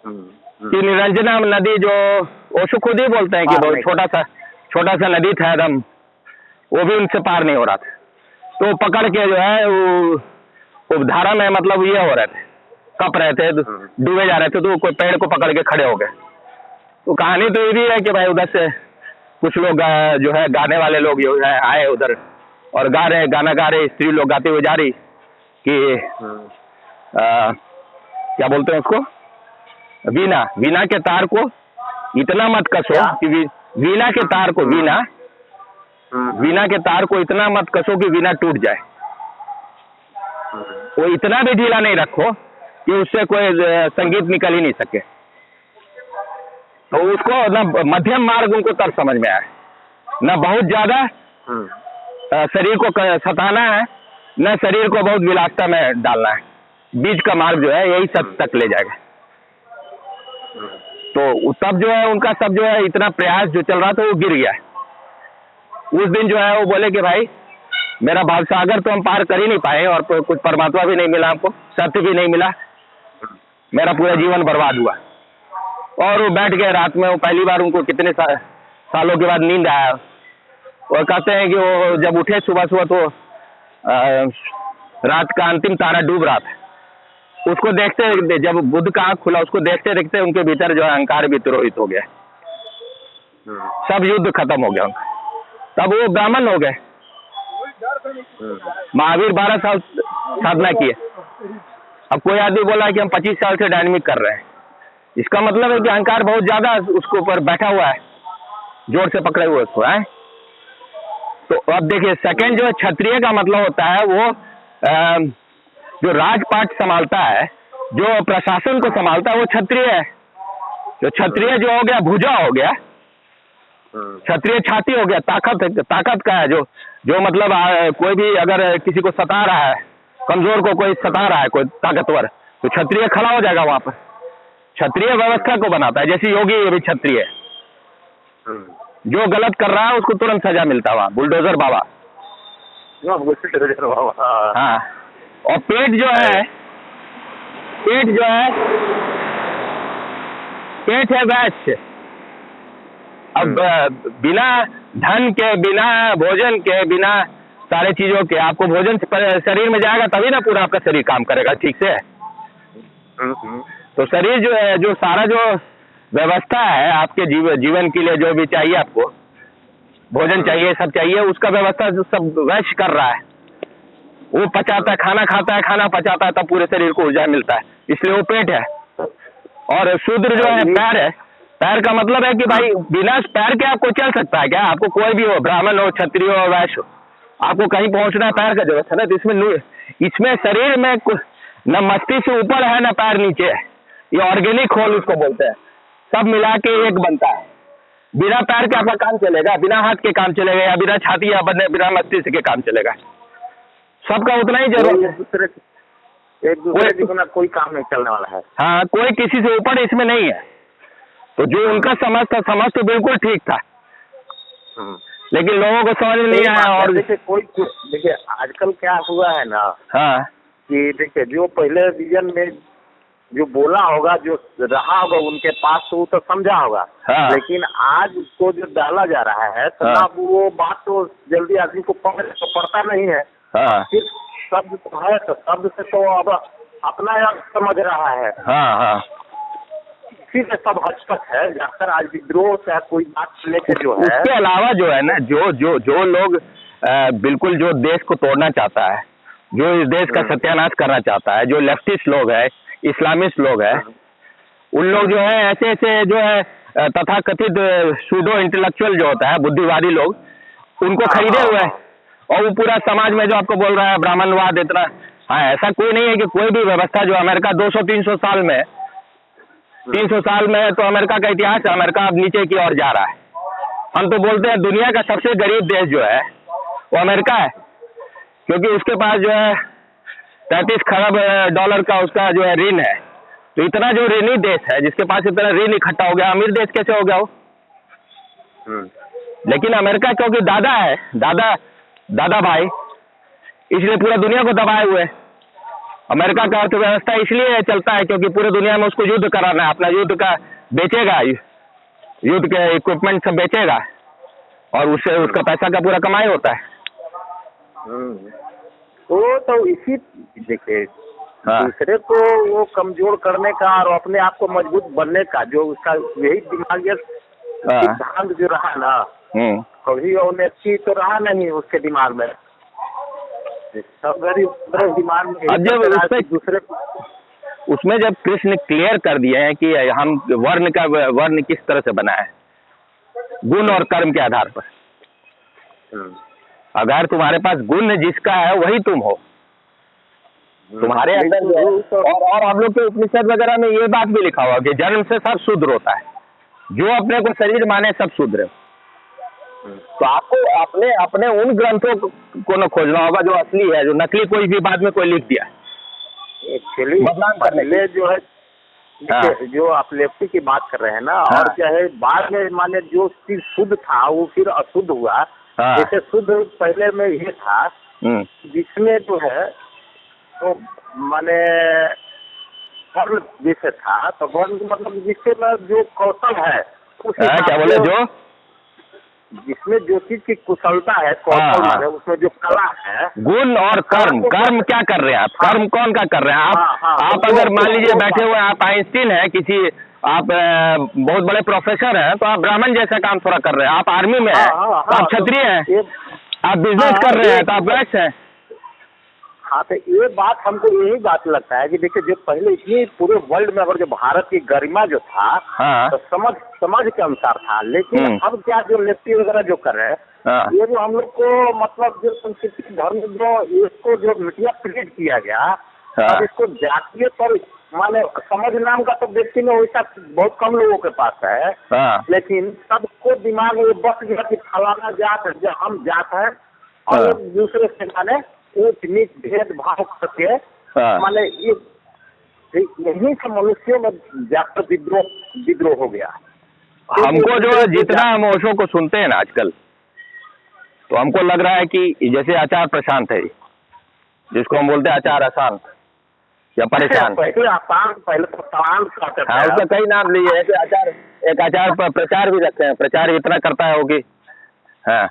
कि निरंजना नदी, जो ओशो खुद ही बोलते हैं कि बहुत छोटा सा नदी था एकदम, वो भी उनसे पार नहीं हो रहा था। तो पकड़ के जो है वो धारा में मतलब ये हो रहे थे, कप रहे थे, डूबे जा रहे थे, तो कोई पेड़ को पकड़ के खड़े हो गए। तो कहानी तो ये भी है कि भाई उधर से कुछ लोग जो है गाने वाले लोग जो है आए उधर और गा रहे, गाना गा रहे, स्त्री लोग गाते हुए जा रही कि क्या बोलते हैं उसको, वीणा, वीणा के तार को इतना मत कसो कि वीणा के तार को, वीणा के तार को इतना मत कसो कि वीणा टूट जाए। वो इतना भी ढीला नहीं रखो कि उससे कोई संगीत निकल ही नहीं सके। तो उसको ना मध्यम मार्ग उनको तब समझ में आया, न बहुत ज्यादा शरीर को सताना है, न शरीर को बहुत विलासता में डालना है। बीच का मार्ग जो है यही सब तक ले जाएगा। तो तब जो है उनका सब जो है इतना प्रयास जो चल रहा था वो गिर गया। उस दिन जो है वो बोले कि भाई मेरा भावसागर तो हम पार कर ही नहीं पाए और कुछ परमात्मा भी नहीं मिला, हमको सत्य भी नहीं मिला, मेरा पूरा जीवन बर्बाद हुआ। और वो बैठ गए रात में, वो पहली बार उनको कितने सालों के बाद नींद आया। और कहते हैं कि वो जब उठे सुबह सुबह तो रात का अंतिम तारा डूब रहा था। उसको देखते, जब बुद्ध का आँख खुला, उसको देखते देखते उनके भीतर जो है अहंकार भी तिरोहित हो गया, सब युद्ध खत्म हो गया उनका। तब वो ब्राह्मण हो गए। महावीर 12 साल साधना किए। अब कोई आदमी बोला है कि हम 25 साल से डायनेमिक कर रहे हैं, इसका मतलब है कि अहंकार बहुत ज्यादा उसके ऊपर बैठा हुआ है, जोर से पकड़े हुए उसको है। तो अब देखिए, सेकंड जो क्षत्रिय का मतलब होता है वो जो राजपाट संभालता है, जो प्रशासन को संभालता है, वो क्षत्रिय है। जो क्षत्रिय जो हो गया भुजा हो गया, क्षत्रिय छाती हो गया, ताकत का है। जो मतलब कोई भी अगर किसी को सता रहा है, कमजोर को कोई सता रहा है, कोई ताकतवर, तो क्षत्रिय खड़ा हो जाएगा वहां पर। क्षत्रिय व्यवस्था को बनाता है, जैसे योगी भी क्षत्रिय है। जो गलत कर रहा है उसको तुरंत सजा मिलता है वहाँ, बुलडोजर बाबा। हाँ, और पेट जो है वैश्य। अब बिना धन के, बिना भोजन के, बिना सारे चीजों के आपको भोजन शरीर में जाएगा तभी ना पूरा आपका शरीर काम करेगा ठीक से। तो शरीर जो है, जो सारा जो व्यवस्था है आपके जीवन के लिए, जो भी चाहिए आपको, भोजन चाहिए, सब चाहिए, उसका व्यवस्था सब वैश्य कर रहा है। वो पचाता है, खाना खाता है, खाना पचाता है, तब पूरे शरीर को ऊर्जा मिलता है, इसलिए वो पेट है। और शूद्र जो है पैर है। पैर का मतलब है कि भाई बिना पैर के आपको चल सकता है क्या? आपको कोई भी हो, ब्राह्मण हो, क्षत्रिय हो, वैश्य हो, आपको कहीं पहुंचना है, पैर का जरूरत है ना। तो इसमें शरीर में न मस्तिष्क से ऊपर है न पैर नीचे है। ये ऑर्गेनिक होल उसको बोलते हैं, सब मिला के एक बनता है। बिना पैर के आपका काम चलेगा, बिना हाथ के काम चलेगा, या बिना छाती या बिना मस्तिष्क के काम चलेगा। सबका उतना ही जरूरत है, एक दूसरे के बिना कोई काम नहीं चलने वाला है। हाँ, कोई किसी से ऊपर इसमें नहीं है। तो जो उनका समझ तो बिल्कुल ठीक था, लेकिन लोगों को समझ नहीं आया। और देखिए आजकल क्या हुआ है ना, हाँ, कि देखिए जो पहले विजन में जो बोला होगा, जो रहा होगा उनके पास, तो वो तो समझा होगा। हाँ, लेकिन आज उसको जो डाला जा रहा है, तो हाँ, ना वो बात तो जल्दी आदमी को पढ़ता नहीं है। हाँ, सिर्फ शब्द तो है, तो शब्द से तो अब अपना समझ रहा है। हाँ, हाँ, फिर सब हचकत है, जाकर आज विद्रोह से कोई बात लेकर जो है। उसके अलावा जो है ना, जो लोग बिल्कुल जो देश को तोड़ना चाहता है, जो इस देश का सत्यानाश करना चाहता है, जो लेफ्टिस्ट लोग है, इस्लामिस्ट लोग है, उन लोग जो है ऐसे जो है तथाकथित सूडो इंटेलेक्चुअल जो होता है, बुद्धिवादी लोग, उनको खरीदे हुए हैं। और वो पूरा समाज में जो आपको बोल रहा है ब्राह्मणवाद इतना, हाँ, ऐसा कोई नहीं है कि कोई भी व्यवस्था जो अमेरिका 200-300 साल में, 300 साल में तो अमेरिका का इतिहास है, अमेरिका अब नीचे की ओर जा रहा है। हम तो बोलते हैं दुनिया का सबसे गरीब देश जो है वो अमेरिका है, क्योंकि उसके पास जो है 33 खरब डॉलर का उसका जो है ऋण है। तो इतना जो ऋणी देश है, जिसके पास इतना ऋण इकट्ठा हो गया, अमीर देश कैसे हो गया वो? लेकिन अमेरिका क्योंकि दादा है, दादा भाई, इसलिए पूरा दुनिया को दबाए हुए। अमेरिका का अर्थव्यवस्था इसलिए चलता है क्योंकि पूरे दुनिया में उसको युद्ध कराना है, अपना युद्ध का बेचेगा, युद्ध के इक्विपमेंट सब बेचेगा, और उससे उसका पैसा का पूरा कमाई होता है। तो इसी देखिए, हाँ, दूसरे को वो कमजोर करने का और अपने आप को मजबूत बनने का जो उसका यही दिमाग सिद्धांत जो रहा ना, कभी ऑनेस्टी तो रहा नहीं उसके दिमाग में, सब गरीब दिमाग में। अब जब उसमें दूसरे उसमें जब कृष्ण क्लियर कर दिए हैं कि हम वर्ण किस तरह से बना है, गुण और कर्म के आधार पर। अगर तुम्हारे पास गुण जिसका है वही तुम हो, तुम्हारे अंदर जो है। और हम लोग के उपनिषद वगैरह में ये बात भी लिखा हुआ कि जन्म से सब शूद्र होता है, जो अपने को शरीर माने सब शूद्र है। तो आपको अपने अपने उन ग्रंथों को न खोजना होगा जो असली है, जो नकली कोई भी बाद में कोई लिख दिया एक्चुअली पहले जो है जो आप लेफ्टी की बात कर रहे हैं ना, और क्या है बाद में माने जो चीज शुद्ध था वो फिर अशुद्ध हुआ। जैसे शुद्ध पहले में ये था जिसमें जो है तो माने वर्ण जैसे था, तो वर्ण मतलब जिससे जो कौशल है क्या बोले, जो जिसमें जो चीज की कुशलता है, कौशल माने उसमें जो कला है। गुण और कर्म, कर्म क्या कर रहे हैं आप, कर्म कौन का कर रहे हैं आप अगर मान लीजिए बैठे हुए आप आइंस्टीन है, किसी आप बहुत बड़े प्रोफेसर हैं, तो आप ब्राह्मण जैसा काम थोड़ा कर रहे हैं। आप आर्मी में हैं तो आप क्षत्रिय हैं, आप बिजनेस कर रहे हैं तो आप वैश्य हैं। हाँ, तो ये बात हमको यही बात लगता है कि देखिए जो पहले इतनी पूरे वर्ल्ड में अगर जो भारत की गरिमा जो था तो समझ के अनुसार था, लेकिन अब क्या जो लेफ्टी वगैरह जो कर रहे हैं, ये जो हम लोग को मतलब जो संस्कृति धर्म जो इसको जो मीडिया प्रिंट किया गया, अब इसको जातीय पर माने समझ नाम का तो व्यक्ति में वैसा बहुत कम लोगों के पास है, लेकिन सबको दिमाग में बस गया कि फलाना जात है, हम जात है, और एक दूसरे से माने ऊंच नीच भेदभाव करके माने ये यही से मनुष्यों में जाकर विद्रोह हो गया। हमको जो जितना हम ओशो को सुनते हैं ना आजकल, तो हमको लग रहा है कि जैसे आचार प्रशांत है, जिसको हम बोलते हैं आचार अशांत या परेशान। पहले आसान, पहले प्रशांत। हाँ, उसका कई नाम लिए है कि आचार, एक आचार पर प्रचार भी रखते हैं, प्रचार इतना करता है होगी। हाँ,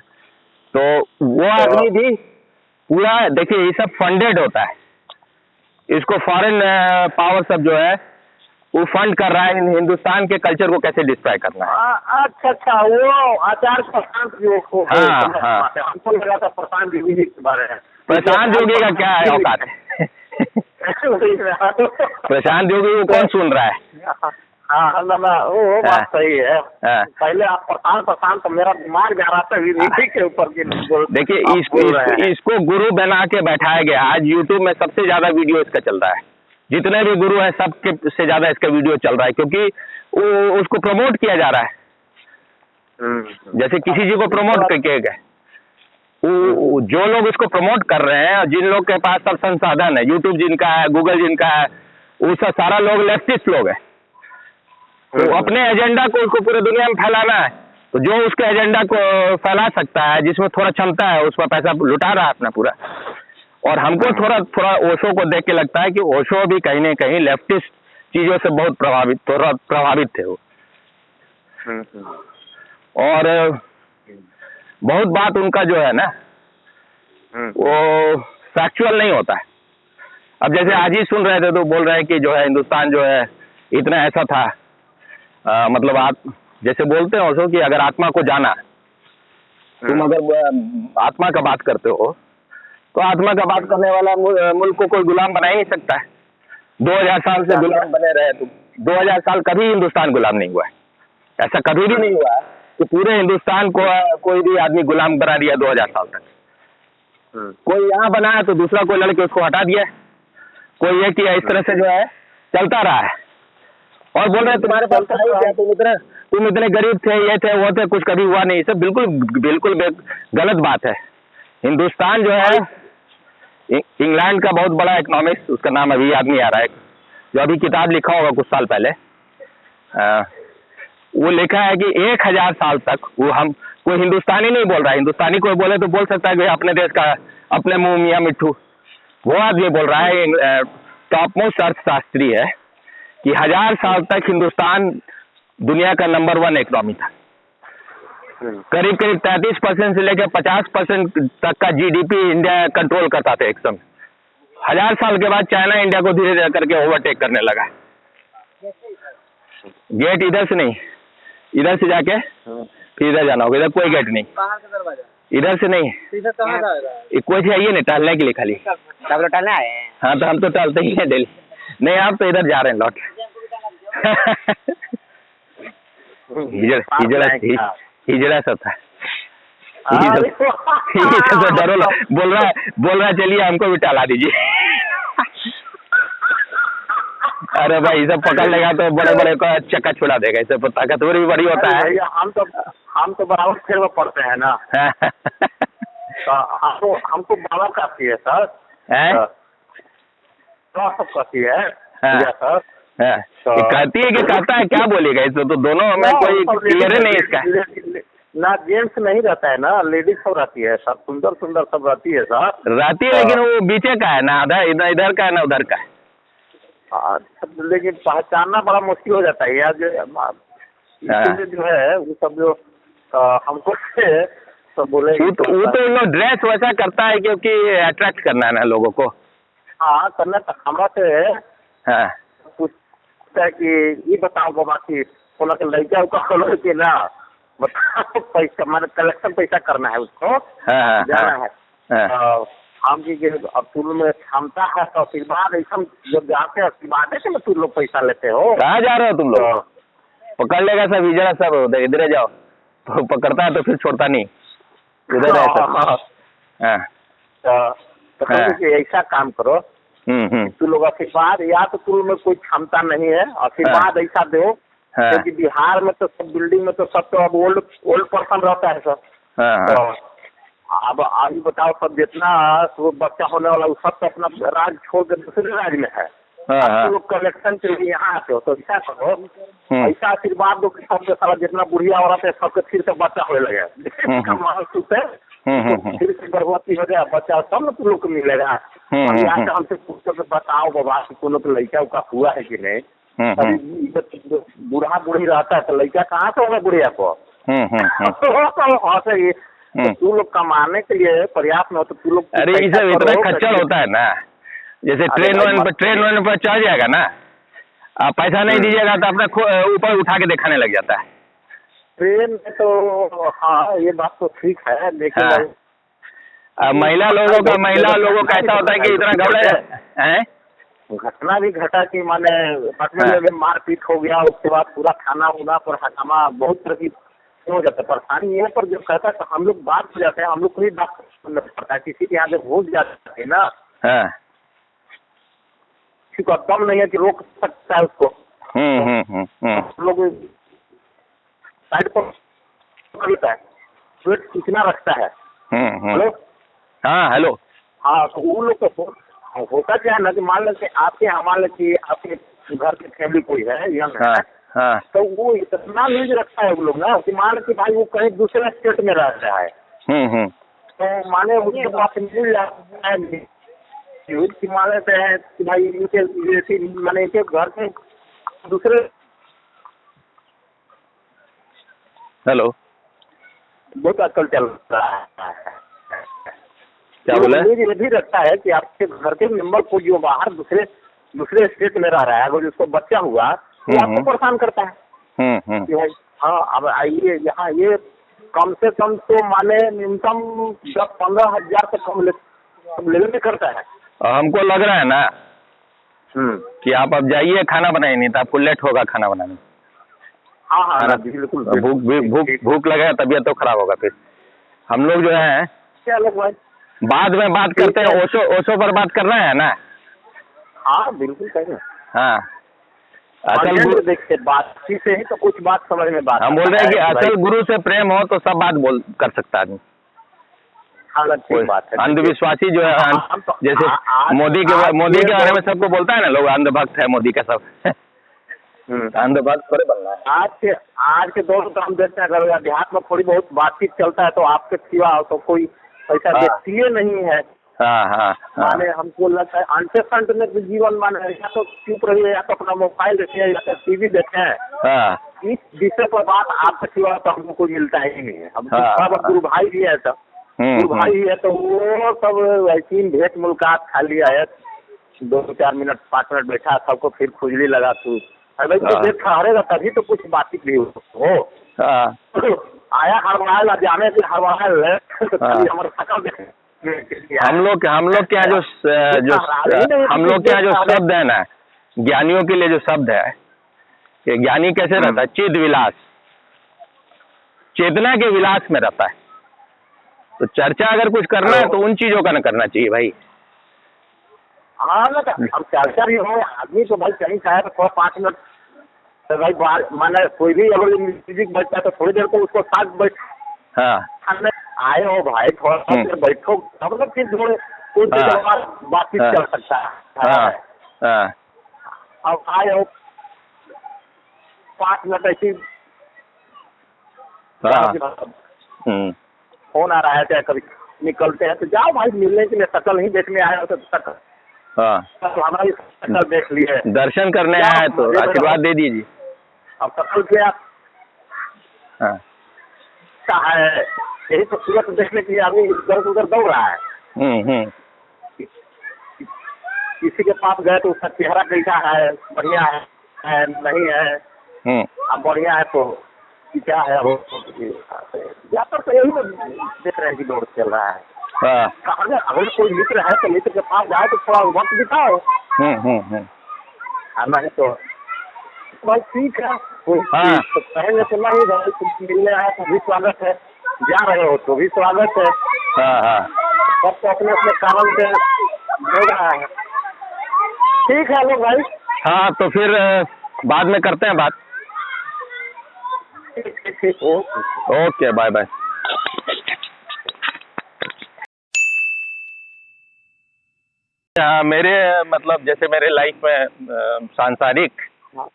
तो वो आदमी भी पूरा देखिए ये सब फंडेड होता है, इसको फॉरेन पावर सब जो है वो फंड कर रहा है हिंदुस्तान के कल्चर को कैसे डिस्ट्रॉय करना है। अच्छा, वो आचार प्रशांत जो हो, हमको लगा था प्रशांत जोगी के बारे में। प्रशांत जोगी का क्या है औकात है? प्रशांत जोगी को कौन सुन रहा है? हाँ, वो बात सही है। पहले आप प्रशांत मेरा दिमाग जा रहा था विधि के ऊपर। देखिए इसको गुरु बना के बैठाया गया। आज यूट्यूब में सबसे ज्यादा वीडियो इसका चल रहा है, जितने भी गुरु हैं सबके से ज्यादा इसका वीडियो चल रहा है, क्योंकि वो उसको प्रमोट किया जा रहा है जैसे किसी जी को प्रमोट किया गया। जो लोग इसको प्रमोट कर रहे हैं, जिन लोग के पास सब संसाधन है, यूट्यूब जिनका है, गूगल जिनका है, वो सब सारा लोग लेफ्टिस्ट लोग हैं। तो अपने एजेंडा को उसको पूरे दुनिया में फैलाना है, तो जो उसके एजेंडा को फैला सकता है, जिसमें थोड़ा क्षमता है, उस पर पैसा लुटा रहा है अपना पूरा। और हमको थोड़ा ओशो को देख के लगता है कि ओशो भी कहीं न कहीं लेफ्टिस्ट चीजों से बहुत प्रभावित थे वो। और बहुत बात उनका जो है ना वो फैक्चुअल नहीं होता है। अब जैसे आज ही सुन रहे थे तो बोल रहे हैं कि जो है हिंदुस्तान जो है इतना ऐसा था, मतलब आप जैसे बोलते हो ओशो कि अगर आत्मा को जाना, तुम अगर आत्मा का बात करते हो तो आत्मा का बात करने वाला मुल्क को कोई गुलाम बना ही नहीं सकता है। 2000 साल से गुलाम बने रहे तुम, 2000 साल कभी हिंदुस्तान गुलाम नहीं हुआ है। ऐसा कभी भी नहीं हुआ है कि पूरे हिंदुस्तान को कोई भी आदमी गुलाम बना दिया 2000 साल तक। कोई यहाँ बना है तो दूसरा कोई लड़के उसको हटा दिया, कोई ये किया, इस तरह से जो है चलता रहा है। और बोल रहे तुम्हारे पास क्या, तुम इतने गरीब थे, ये थे, वो थे, कुछ कभी हुआ नहीं। सब बिल्कुल गलत बात है। हिंदुस्तान जो है, इंग्लैंड का बहुत बड़ा इकोनॉमिस्ट, उसका नाम अभी याद नहीं आ रहा है, जो अभी किताब लिखा होगा कुछ साल पहले, वो लिखा है कि 1000 साल तक वो हम कोई हिंदुस्तानी नहीं बोल रहा है, हिंदुस्तानी कोई बोले तो बोल सकता है कि अपने देश का अपने मुंह मियाँ मिट्ठू, वो आदमी बोल रहा है, टॉप मोस्ट अर्थशास्त्री है, कि 1000 साल तक हिंदुस्तान दुनिया का नंबर 1 इकोनॉमी था। करीब 33% से लेकर 50% तक का जीडीपी इंडिया कंट्रोल करता था एक समय। 1000 साल के बाद चाइना इंडिया को धीरे धीरे करके ओवरटेक करने लगा। गेट इधर से नहीं, इधर से जाके फिर इधर जाना होगा, इधर कोई गेट नहीं, बाहर का दरवाजा इधर से नहीं, इधर कहाँ जाएगा? ये कोई चाहिए नहीं टहलने के लिए खाली। सब लोग टहलने आए हैं। हाँ तो हम तो टहलते ही हैं डेली। नहीं आप तो इधर जा रहे हैं लौट। हिजड़ा सब था, ये सब तो डरो बोल रहा है चलिए हमको भी टहला दीजिए। अरे भाई ये सब पकड़ लेगा तो बड़े बड़े का चक्का छुड़ा देगा, इससे ताकतवर भी बड़ी होता है। हम तो बराबर खेल में पढ़ते हैं ना। तो हमको बाबा काफी है सर, तो सब काफी है सर। कहती है कि कहता है, क्या बोलेगा इसमें, तो दोनों में कोई क्लियर नहीं इसका। ना जेंट्स नहीं रहता है ना, लेडीज सब रहती है सब, सुंदर सुंदर सब रहती है सर, रहती है, लेकिन वो बीचे का है ना, आधा इधर का है ना उधर का है। लेकिन पहचानना बड़ा मुश्किल हो जाता है यार, जो है वो सब जो हमको सब बोले। वो तो उन लोग ड्रेस वैसा करता है क्योंकि अट्रैक्ट करना है ना लोगों को। हाँ करना तो हमारा से पूछता है कि ये बताओ बाबा की बोला कि लड़का उका खोलो के ना बताओ, पैसा माने कलेक्शन पैसा करना है उसको, जाना है। हम की अब तुम में क्षमता है तो आशीर्वाद ऐसा जब जाते हैं आशीर्वाद है कि तुम लोग पैसा लेते हो। कहाँ जा रहे हो तुम लोग? पकड़ लेगा सब हिजड़ा सब, इधर जाओ तो पकड़ता है तो फिर छोड़ता नहीं, उधर है तो ऐसा काम करो तुम लोग आशीर्वाद, या तो तुम में कोई क्षमता नहीं है आशीर्वाद ऐसा दो, क्योंकि बिहार में तो सब बिल्डिंग में तो सब तो अब ओल्ड पर्सन रहता है सब। अब आज बताओ सब जितना बच्चा होने वाला वो सब तो अपना राज्य छोड़ कर दूसरे राज्य में है, आप लोग कलेक्शन के लिए यहाँ आते हो तो ऐसा करो, ऐसा आशीर्वाद दो कि सबके सारा जितना बुढ़िया औरत है सबके फिर से बच्चा होने लगे, फिर से गर्भवती हो जाए बच्चा, सब ना तुम लोग को मिलेगा। हमसे पूछो तो बताओ बाबा कि तुम लोग लड़का उका हुआ है कि नहीं, बूढ़ा बूढ़ी रहता है तो लड़का कहाँ से होगा बुढ़िया को। तू लोग कमाने के लिए प्रयास में हो तो तू लोग, अरे ये सब इतना खच्चर होता है ना, जैसे ट्रेन पर चढ़ जाएगा ना, आप पैसा नहीं दीजिएगा तो अपने ऊपर उठा के दिखाने लग जाता है ट्रेन में। तो हाँ ये बात तो ठीक है, लेकिन महिला लोगों का ऐसा होता है कि इतना घबरा है। घटना भी घटा कि माने पटना में मारपीट हो गया, उसके बाद पूरा खाना उना पर हकामा बहुत तरह की हो जाता है। परेशानी ये पर जो कहता है तो हम लोग बात हो जाते हैं, हम लोग को भी बात करना पड़ता है, किसी के यहाँ जब हो जाते है ना किसी को कम नहीं है कि रोक सकता है उसको। हम लोग साइड पर करता है, सूचना रखता है। हेलो हाँ हेलो हाँ, तो वो लोग तो होता क्या है ना कि मान लो आपके हमारे की आपके घर की फैमिली कोई है यंग है, तो वो इतना न्यूज रखता है वो लोग ना कि मान कि भाई वो कहीं दूसरे स्टेट में रह रहा है, तो माने उसके पास मिल जाता है न्यूज कि मान लेते हैं कि भाई इनके माने इनके घर के दूसरे। हेलो बहुत आजकल चल रहा है, क्या बोले? ये भी रखता है कि आपके घर के मेंबर को जो बाहर दूसरे स्टेट में रह रहा है, अगर उसको बच्चा हुआ तो आपको परेशान करता है कि भाई हाँ अब आइए यहाँ, ये कम से कम तो माने न्यूनतम 10-15 हजार से कम लेने में करता है। हमको लग रहा है ना कि आप अब जाइए खाना बनाइए, नहीं तो आपको लेट होगा खाना बनाने। हाँ बिल्कुल, भूख लगेगा तबीयत तो खराब होगा फिर। हम लोग जो है क्या लोग भाई बाद में बात करते हैं, ओशो पर बात कर रहे हैं ना। हाँ बिल्कुल करें। हाँ असल गुरु देखिए बात से ही तो कुछ बात समझ में बात, हम बोल रहे हैं कि असल गुरु से प्रेम हो तो सब बात कर सकता आदमी। बात है अंधविश्वासी जो है जैसे मोदी के बारे में सबको बोलता है ना लोग, अंधभक्त है मोदी का सब। अंधभक्त थोड़े बनना है। आज के दौर में हम देखते हैं अगर अध्यात्म में थोड़ी बहुत बातचीत चलता है तो आपके सिवा तो कोई ऐसा व्यक्ति नहीं है। माने हमको लगता है अंटे संट में भी जीवन माने या तो चुप रहिए, या तो अपना मोबाइल देखें, या तो टीवी देखें, इस विषय पर बात आपके सिवा तो हमको कोई मिलता ही नहीं है। हम सब गुरु भाई भी है, सब गुरु भाई है तो वो सब वैसी भेंट मुलाकात खाली आया 2-4 मिनट 5 मिनट बैठा, सबको फिर खुजली लगा तू अरे ठहरेगा तभी तो कुछ बातचीत भी हो। आया हड़बड़ाए जाने से हड़बड़ाए तो हाँ। खाली हमारे शकल देख हम लोग के यहाँ हम लोग के यहाँ जो शब्द है ना, ज्ञानियों के लिए जो शब्द है कि ज्ञानी कैसे रहता है, चिद विलास, चेतना के विलास में रहता है। तो चर्चा अगर कुछ करना है तो उन चीजों का ना करना चाहिए भाई। हाँ ना, तो अब चर्चा भी हो, आदमी तो भाई कहीं चाहे तो थोड़ा 5 मिनट तो भाई बाहर माने कोई भी अगर म्यूजिक बजता है तो थोड़ी देर तो उसको साथ बैठ हाँ खाने आए हो भाई, थोड़ा सा देर बैठो, तब तक फिर थोड़े कुछ देर हाँ। बाद बातचीत हाँ। चल सकता है। हाँ हाँ अब आए हो 5 मिनट ऐसी हाँ फोन आ रहा है, चाहे कभी निकलते हैं तो जाओ भाई, मिलने के लिए शकल नहीं देखने आए हो तो शकल हाँ तो हमारी शकल देख ली है, दर्शन करने आए हैं तो आशीर्वाद दे दीजिए। अब शकल क्या हाँ है, यही तो सूरत देखने के लिए आदमी इधर उधर दौड़ रहा है। हम्म। किसी के पास गए तो उसका चेहरा कैसा है, बढ़िया है नहीं है, अब बढ़िया है तो क्या है वो, ज्यादातर तो यही तो देख रहे हैं कि दौड़ चल रहा है। हाँ अगर कोई मित्र है तो मित्र के पास जाए तो थोड़ा वक्त बिताओ, नहीं तो भाई ठीक है, कोई हाँ। तो कहेंगे तो नहीं भाई, तुम मिलने आए तो भी स्वागत है, जा रहे हो तो भी स्वागत है, हाँ सब तो अपने अपने कारण से हो रहा है। ठीक है लोग भाई, हाँ, तो फिर बाद में करते हैं बात। ठीक ओके, बाय बाय। मेरे मतलब जैसे मेरे लाइफ में सांसारिक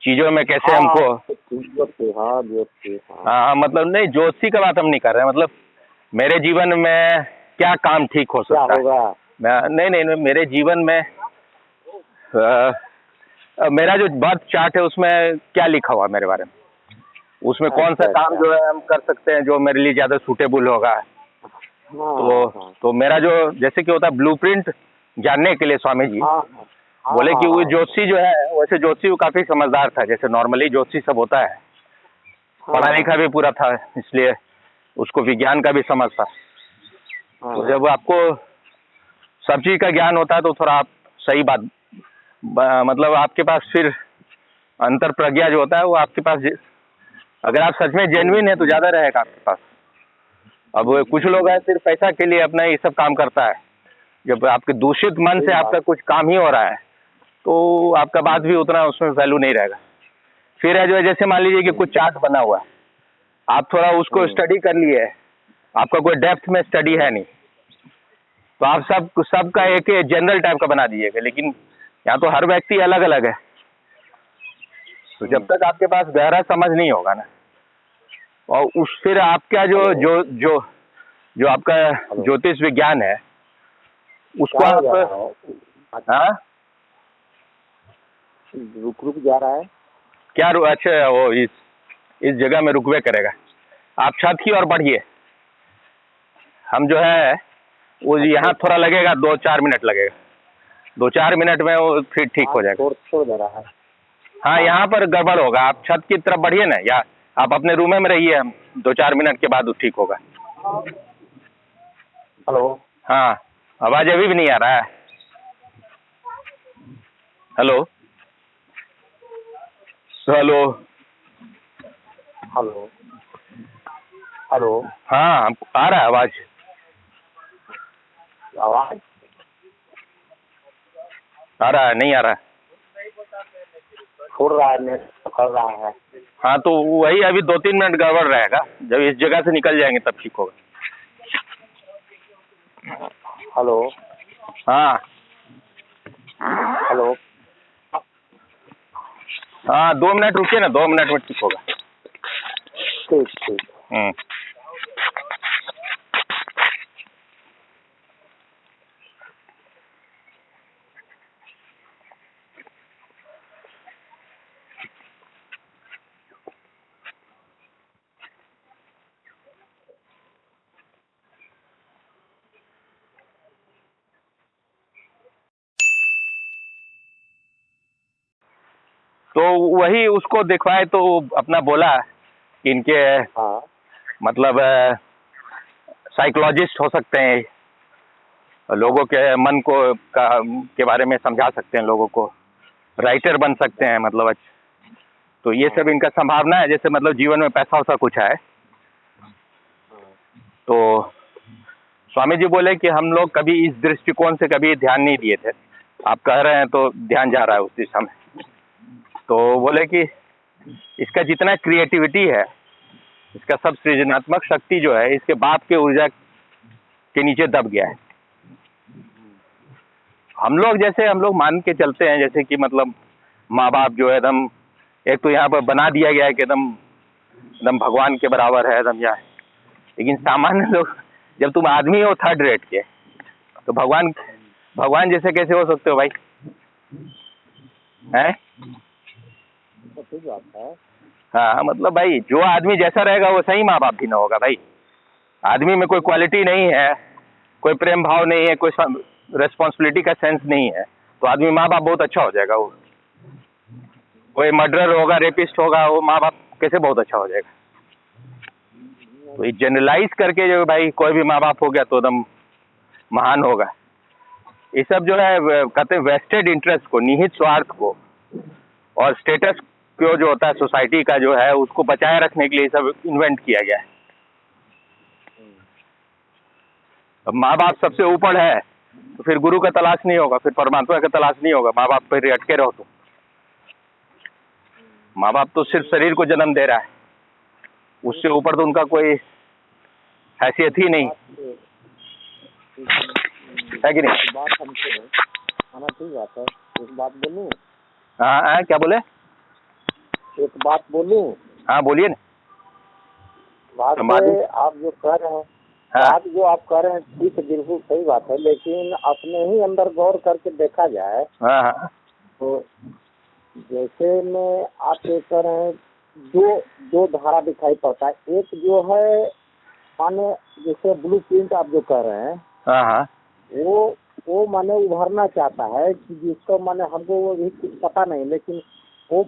चीजों में कैसे हमको हाँ मतलब नहीं, ज्योतिषी का बात हम नहीं कर रहे हैं, मतलब मेरे जीवन में क्या काम ठीक हो सकता है। नहीं, मेरे जीवन में मेरा जो बर्थ चार्ट है उसमें क्या लिखा हुआ मेरे बारे में, उसमें कौन सा काम जो है हम कर सकते हैं जो मेरे लिए ज़्यादा सूटेबल होगा। तो मेरा जो जैसे कि होता है ब्लूप्रिंट जानने के लिए स्वामी जी बोले कि वो ज्योतिषी जो है, वैसे ज्योतिषी वो काफ़ी समझदार था, जैसे नॉर्मली ज्योतिषी सब होता है, पढ़ा लिखा भी पूरा था, इसलिए उसको विज्ञान का भी समझ था। तो जब आपको सब चीज़ का ज्ञान होता है तो थोड़ा आप सही बात मतलब आपके पास फिर अंतर प्रज्ञा जो होता है वो आपके पास, अगर आप सच में जेन्युइन है तो ज़्यादा रहेगा आपके पास। अब कुछ लोग हैं सिर्फ पैसा के लिए अपना ये सब काम करता है, जब आपके दूषित मन से आपका कुछ काम ही हो रहा है तो आपका बात भी उतना उसमें वैल्यू नहीं रहेगा। फिर है जो है, जैसे मान लीजिए कि कुछ चार्ट बना हुआ है, आप थोड़ा उसको स्टडी कर लिए, आपका कोई डेप्थ में स्टडी है नहीं, तो आप सबका एक जनरल टाइप का बना दीजिएगा, लेकिन यहाँ तो हर व्यक्ति अलग अलग है। तो जब तक आपके पास गहरा समझ नहीं होगा ना, और उस फिर आपका जो आपका ज्योतिष विज्ञान है उसको आप हाँ रुक जा रहा है क्या अच्छा वो इस जगह में रुकवे करेगा। आप छत की ओर बढ़िए, हम जो है वो यहाँ थोड़ा लगेगा, 2-4 मिनट लगेगा, 2-4 मिनट में वो फिर ठीक हो जाएगा। छोड़ दे रहा है। हाँ यहाँ पर गड़बड़ होगा, आप छत की तरफ बढ़िए ना, या आप अपने रूम में रहिए, हम 2-4 मिनट के बाद वो ठीक होगा। हेलो, हाँ आवाज़ अभी भी नहीं आ रहा है। हेलो हेलो हेलो, हेलो, हाँ हमको आ रहा है आवाज़। आवाज आ रहा है नहीं आ रहा है? छोड़ रहा है, नेट पकड़ रहा है। हाँ तो वही अभी 2-3 मिनट गड़बड़ रहेगा, जब इस जगह से निकल जाएंगे तब ठीक होगा। हेलो, हाँ हेलो, हाँ 2 मिनट रुकिए ना, 2 मिनट में ठीक होगा। ठीक। तो वही उसको दिखवाए तो अपना बोला कि इनके मतलब साइकोलॉजिस्ट हो सकते हैं, लोगों के मन को के बारे में समझा सकते हैं लोगों को, राइटर बन सकते हैं, मतलब तो ये सब इनका संभावना है। जैसे मतलब जीवन में पैसा वैसा कुछ है तो स्वामी जी बोले कि हम लोग कभी इस दृष्टिकोण से कभी ध्यान नहीं दिए थे, आप कह रहे हैं तो ध्यान जा रहा है उस दिशा में। तो बोले कि इसका जितना क्रिएटिविटी है, इसका सब सृजनात्मक शक्ति जो है इसके बाप के ऊर्जा के नीचे दब गया है। हम लोग मान के चलते हैं जैसे कि मतलब माँ बाप जो है एकदम, एक तो यहाँ पर बना दिया गया है कि एकदम एकदम भगवान के बराबर है एकदम यहाँ। लेकिन सामान्य लोग, जब तुम आदमी हो थर्ड रेट के, तो भगवान जैसे कैसे हो सकते हो भाई? हैं? हाँ, मतलब भाई जो आदमी जैसा रहेगा वो सही माँ बाप भी ना होगा भाई। आदमी में कोई क्वालिटी नहीं है, कोई प्रेम भाव नहीं है, कोई रेस्पॉन्सिबिलिटी का सेंस नहीं है, तो आदमी माँ बाप बहुत अच्छा हो जाएगा। वो कोई मर्डरर होगा, रेपिस्ट होगा, वो माँ बाप कैसे बहुत अच्छा हो जाएगा? तो ये जनरलाइज करके जो भाई कोई भी माँ बाप हो गया तो एकदम महान होगा, ये सब जो है कहते हैं वेस्टेड इंटरेस्ट को, निहित स्वार्थ को और स्टेटस को जो होता है सोसाइटी का जो है उसको बचाए रखने के लिए सब इन्वेंट किया गया है। अब माँ बाप सबसे ऊपर है तो फिर गुरु का तलाश नहीं होगा, फिर परमात्मा का तलाश नहीं होगा, माँ बाप पर अटके रहो तो। माँ बाप तो सिर्फ शरीर को जन्म दे रहा है, उससे ऊपर तो उनका कोई हैसियत ही नहीं है कि नहीं? बात हमसे आना ठीक बात है। एक बात बोलूं? हाँ, क्या बोले? एक बात बोलूं? हाँ बोलिए ना। बात आप जो कह रहे हैं, बात जो आप कह रहे हैं ठीक बिल्कुल सही बात है, लेकिन अपने ही अंदर गौर करके देखा जाए तो जैसे में आप ये कह रहे हैं, दो धारा दिखाई पड़ता है। एक जो है माने जैसे ब्लू प्रिंट आप जो कह रहे हैं, वो माने उभरना चाहता है कि जिसको माने हमको वो भी कुछ पता नहीं, लेकिन वो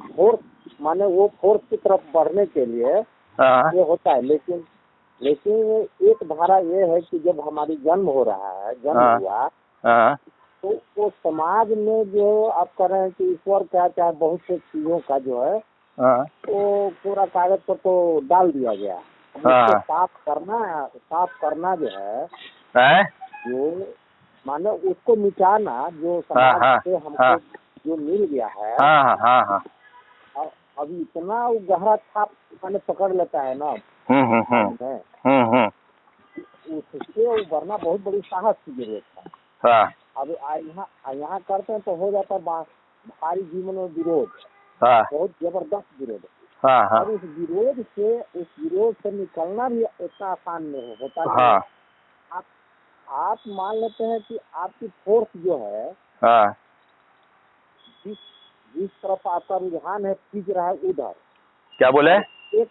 फोर्स की तरफ बढ़ने के लिए ये होता है। लेकिन एक धारा ये है कि जब हमारी जन्म हो रहा है, जन्म हुआ तो वो समाज में जो आप कह रहे हैं कि ईश्वर क्या चाहे बहुत से चीजों का जो है तो पूरा कागज पर तो डाल दिया गया। उसको साफ करना जो है जो माने उसको मिटाना, जो समाज से हमको जो मिल गया है, अभी इतना वो गहरा छाप माने पकड़ लेता है ना, उससे उभरना बहुत बड़ी साहस की जरूरत है। अब यहाँ करते हैं तो हो जाता है भारी जीवन में विरोध, बहुत जबरदस्त विरोध। और उस विरोध से निकलना भी इतना आसान नहीं होता है। आप मान लेते हैं कि आपकी फोर्स जो है जिस तरफ आपका रुझान है खींच रहा है उधर। क्या बोले? एक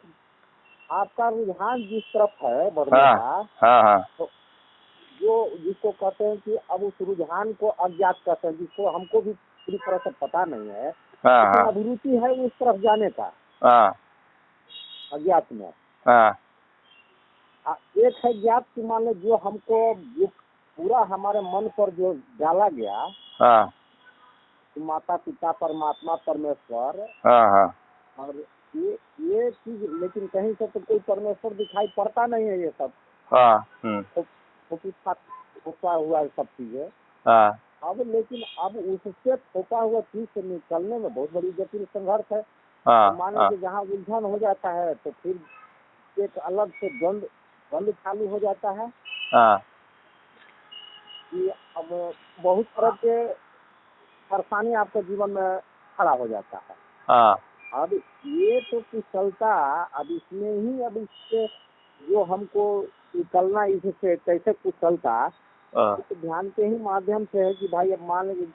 आपका रुझान जिस तरफ है बढ़ने का, तो जो जिसको कहते हैं कि अब उस रुझान को अज्ञात कहते हैं, जिसको हमको भी पूरी तरह से पता नहीं है, लेकिन अभिरुचि है उस तरफ जाने का अज्ञात में। एक है ज्ञात की मान लो जो हमको जो पूरा हमारे मन पर जो डाला गया, माता पिता परमात्मा परमेश्वर, और ये चीज, लेकिन कहीं से तो कोई परमेश्वर दिखाई पड़ता नहीं है। ये सब थोपा हुआ है सब चीजें। अब लेकिन अब उससे थोपा हुआ चीज से निकलने में बहुत बड़ी जटिल संघर्ष है। मान लीजिए जहाँ उलझन हो जाता है तो फिर एक अलग से द्वंद चालू हो जाता है कि अब बहुत तरह के परेशानी आपके जीवन में खड़ा हो जाता है। अब ये तो कुशलता, अब इसमें ही अब इससे जो हमको निकलना, इससे कैसे कुशलता तो ध्यान के ही माध्यम से है कि भाई अब मान लीजिए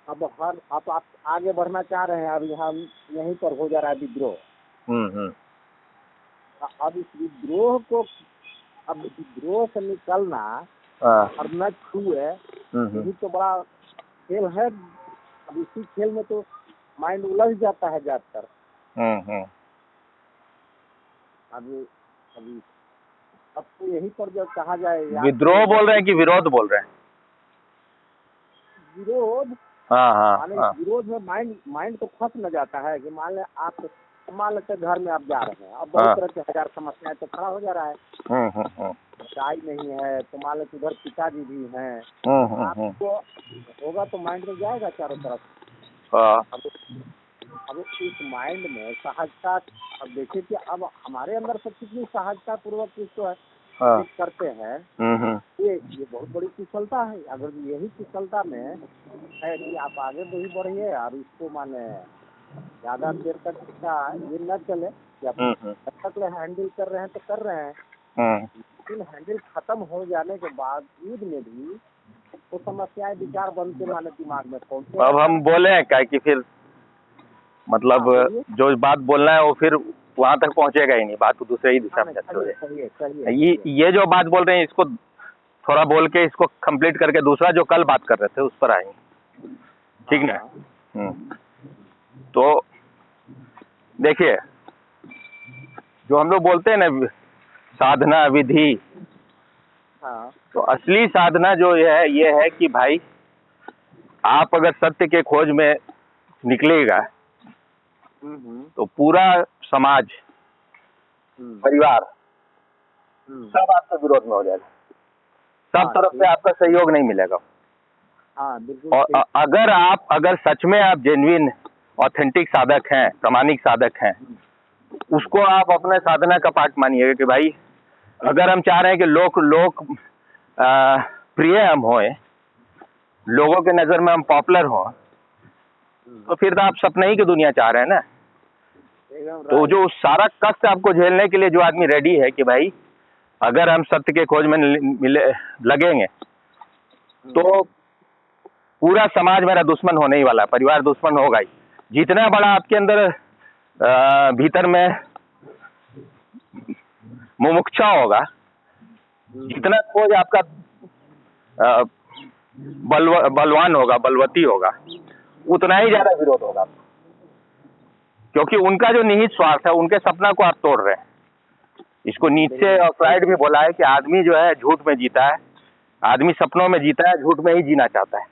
अब आप आगे बढ़ना चाह रहे हैं, अब यहाँ यहीं पर हो जा रहा है विद्रोह। अब इस विद्रोह से निकलना और न छुए, यही तो बड़ा खेल है। अब इसी खेल में तो माइंड उलझ जाता है ज्यादातर। अभी अब तो यही पर जो कहा जाए विद्रोह बोल रहे हैं कि विरोध बोल रहे हैं? विरोध। हाँ माने हाँ विरोध में माइंड तो फंस न जाता है कि मान लेते घर में आप जा रहे हैं, अब बहुत तरह के हजार समस्याएं तो खड़ा हो जा रहा है। चाय नहीं है तो मान लेते उधर पिताजी भी हैं, आपको होगा तो माइंड में जाएगा चारों तरफ। अब इस माइंड में सहजता, अब देखिए कि अब हमारे अंदर से कितनी सहजता पूर्वक इसको करते हैं, ये बहुत बड़ी कुशलता है। अगर यही कुशलता में है कि आप आगे बढ़िए और इसको माने ज्यादा देर तक इसका ये न चले कि आप जब तक हैंडल कर रहे हैं तो कर रहे हैं, लेकिन हैंडल खत्म हो जाने के बावजूद में भी तो समस्याएं विचार बनते माने दिमाग में पहुंचते। अब हम बोले हैं क्या कि फिर मतलब जो बात बोलना है वो फिर वहाँ तक पहुँचेगा ही नहीं, बात तो दूसरे ही दिशा में जाती है। ये जो बात बोल रहे हैं इसको थोड़ा बोल के इसको कंप्लीट करके दूसरा जो कल बात कर रहे थे उस पर आएंगे, ठीक ना? तो देखिए, जो हम लोग बोलते हैं ना साधना विधि, तो असली साधना जो ये है कि भाई आप अगर सत्य के खोज में निकलेगा तो पूरा समाज, परिवार सब आपके विरोध में हो जाएगा, सब तरफ से आपका सहयोग नहीं मिलेगा। और अगर सच में आप जेन्युइन ऑथेंटिक साधक हैं, प्रामाणिक साधक हैं, उसको आप अपने साधना का पार्ट मानिएगा कि भाई अगर हम चाह रहे हैं कि लोग प्रिय हम होए, लोगों के नज़र में हम पॉपुलर हों, तो फिर तो आप सपने ही की दुनिया चाह रहे हैं ना। तो जो सारा कष्ट आपको झेलने के लिए जो आदमी रेडी है कि भाई अगर हम सत्य के खोज में लगेंगे तो पूरा समाज मेरा दुश्मन होने ही वाला है, परिवार दुश्मन होगा ही। जितना बड़ा आपके अंदर भीतर में मुमुक्षा होगा, जितना खोज आपका बलवान होगा, बलवती होगा, उतना ही ज्यादा विरोध होगा, क्योंकि उनका जो निहित स्वार्थ है, उनके सपना को आप तोड़ रहे हैं। इसको नीचे और फ्राइड भी बोला है कि आदमी जो है झूठ में जीता है, आदमी सपनों में जीता है, झूठ में ही जीना चाहता है।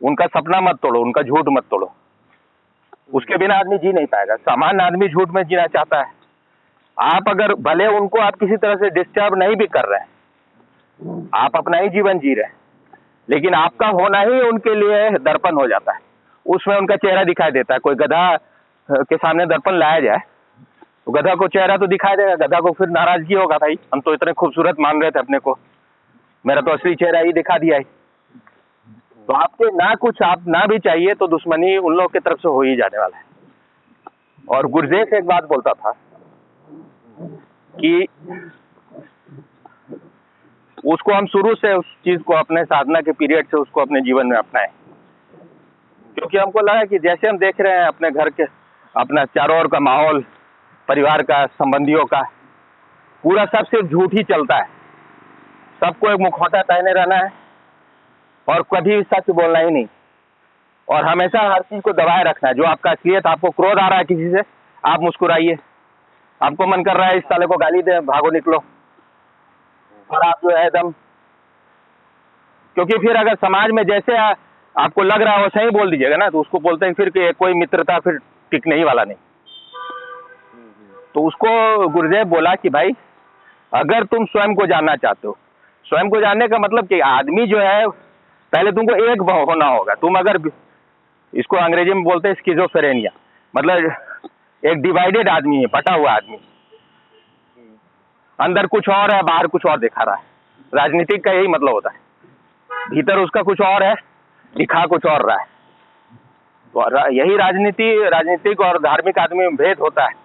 उनका सपना मत तोड़ो, उनका झूठ मत तोड़ो, उसके बिना आदमी जी नहीं पाएगा। सामान्य आदमी झूठ में जीना चाहता है। आप अगर भले उनको आप किसी तरह से डिस्टर्ब नहीं भी कर रहे हैं, आप अपना ही जीवन जी रहे हैं, लेकिन आपका होना ही उनके लिए दर्पण हो जाता है। उसमें उनका चेहरा दिखाई देता है। कोई गधा के सामने दर्पण लाया जाए तो गधा को चेहरा तो दिखाई देगा, गधा को फिर नाराजगी होगा, भाई हम तो इतने खूबसूरत मान रहे थे अपने को, मेरा तो असली चेहरा ही दिखा दिया है। तो आपके ना कुछ आप ना भी चाहिए तो दुश्मनी उन लोगों की तरफ से हो ही जाने वाला है। और गुरजेफ एक बात बोलता था कि उसको हम शुरू से उस चीज को अपने साधना के पीरियड से उसको अपने जीवन में अपनाएं, क्योंकि हमको लगा कि जैसे हम देख रहे हैं अपने घर के, अपना चारों ओर का माहौल, परिवार का, संबंधियों का, पूरा सब सिर्फ झूठ ही चलता है। सबको एक मुखौटा पहने रहना है और कभी सच बोलना ही नहीं, और हमेशा हर चीज को दबाए रखना है। जो आपका असलियत, आपको क्रोध आ रहा है किसी से, आप मुस्कुराइए। आपको मन कर रहा है इस साले को गाली दे, भागो निकलो, और आप जो है एकदम, क्योंकि फिर अगर समाज में जैसे आपको लग रहा है वैसे ही बोल दीजिएगा ना, तो उसको बोलते हैं फिर कि कोई मित्रता फिर टिकने ही वाला नहीं। तो उसको गुरुदेव बोला कि भाई अगर तुम स्वयं को जानना चाहते हो, स्वयं को जानने का मतलब कि आदमी जो है पहले तुमको एक होना होगा। तुम अगर, इसको अंग्रेजी में बोलते हैं स्किज़ोफ्रेनिया, मतलब एक डिवाइडेड आदमी है, बटा हुआ आदमी, अंदर कुछ और है, बाहर कुछ और दिखा रहा है। राजनीतिक का यही मतलब होता है, भीतर उसका कुछ और है, दिखा कुछ और रहा है। तो यही राजनीतिक और धार्मिक आदमी में भेद होता है।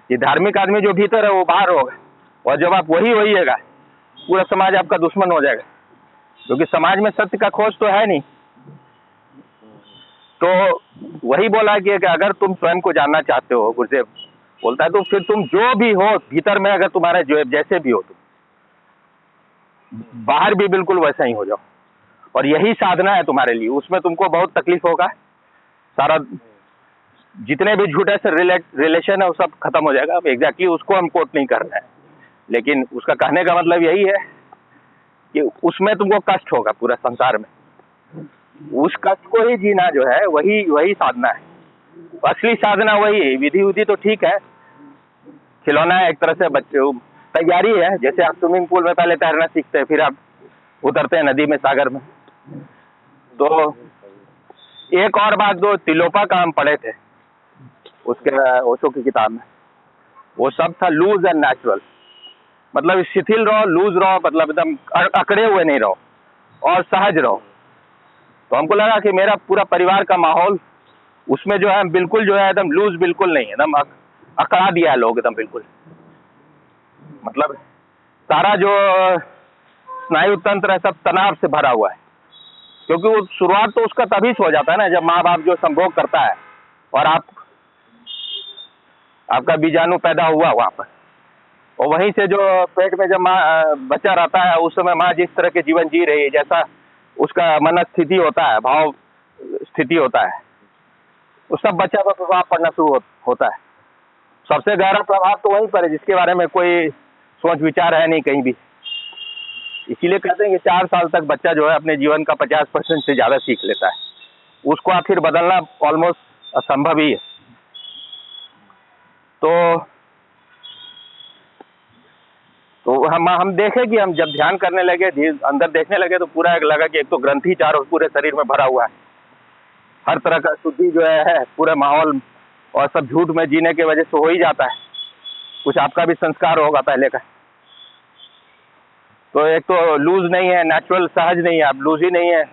ये धार्मिक आदमी जो भीतर है वो बाहर होगा, और जब आप वही होइएगा पूरा समाज आपका दुश्मन हो जाएगा, क्योंकि समाज में सत्य का खोज तो है नहीं। तो वही बोला कि अगर तुम स्वयं को जानना चाहते हो, गुरुदेव बोलता है, तो फिर तुम जो भी हो भीतर में, अगर तुम्हारे जो जैसे भी हो, तुम बाहर भी बिल्कुल वैसा ही हो जाओ। और यही साधना है तुम्हारे लिए। उसमें तुमको बहुत तकलीफ होगा, सारा जितने भी झूठे से रिलेशन है वो सब खत्म हो जाएगा। अब एग्जैक्टली उसको हम कोट नहीं कर रहे हैं, लेकिन उसका कहने का मतलब यही है कि उसमें तुमको कष्ट होगा पूरा संसार में, उस कष्ट को ही जीना जो है वही वही साधना है। असली साधना वही है। विधि विधि तो ठीक है, खिलौना है एक तरह से, बच्चे तैयारी है। जैसे आप स्विमिंग पूल में पहले तैरना सीखते हैं, फिर आप उतरते हैं नदी में, सागर में। तो एक और बात, दो तिलोपा का हम पढ़े थे उसके ओशो की किताब में, वो सब था लूज एंड नेचुरल। मतलब शिथिल रहो, लूज रहो, मतलब एकदम अकड़े हुए नहीं रहो, और सहज रहो। तो हमको लगा कि मेरा पूरा परिवार का माहौल उसमें जो है बिल्कुल जो है एकदम लूज बिल्कुल नहीं है, एकदम अकड़ा दिया है लोग एकदम बिल्कुल। मतलब सारा जो स्नायु तंत्र है सब तनाव से भरा हुआ है, क्योंकि वो शुरुआत तो उसका तभी से हो जाता है ना, जब माँ बाप जो संभोग करता है और आपका बीजाणु पैदा हुआ वहाँ पर, और वहीं से जो पेट में जब माँ बच्चा रहता है, उस समय माँ जिस तरह के जीवन जी रही है, जैसा उसका मन स्थिति होता है, भाव स्थिति होता है, वो सब बच्चा पर प्रभाव पड़ना शुरू होता है। सबसे गहरा प्रभाव तो वहीं पर है जिसके बारे में कोई सोच विचार है नहीं कहीं भी। इसीलिए कहते हैं कि 4 साल तक बच्चा जो है अपने जीवन का 50% से ज़्यादा सीख लेता है, उसको आखिर बदलना ऑलमोस्ट असंभव ही है। तो हम देखे कि हम जब ध्यान करने लगे, अंदर देखने लगे, तो पूरा लगा कि एक तो ग्रंथि चारों पूरे शरीर में भरा हुआ है, हर तरह का शुद्धि जो है पूरे माहौल, और सब झूठ में जीने की वजह से हो ही जाता है। कुछ आपका भी संस्कार होगा पहले का। तो एक तो लूज नहीं है, नेचुरल सहज नहीं है, आप लूज ही नहीं है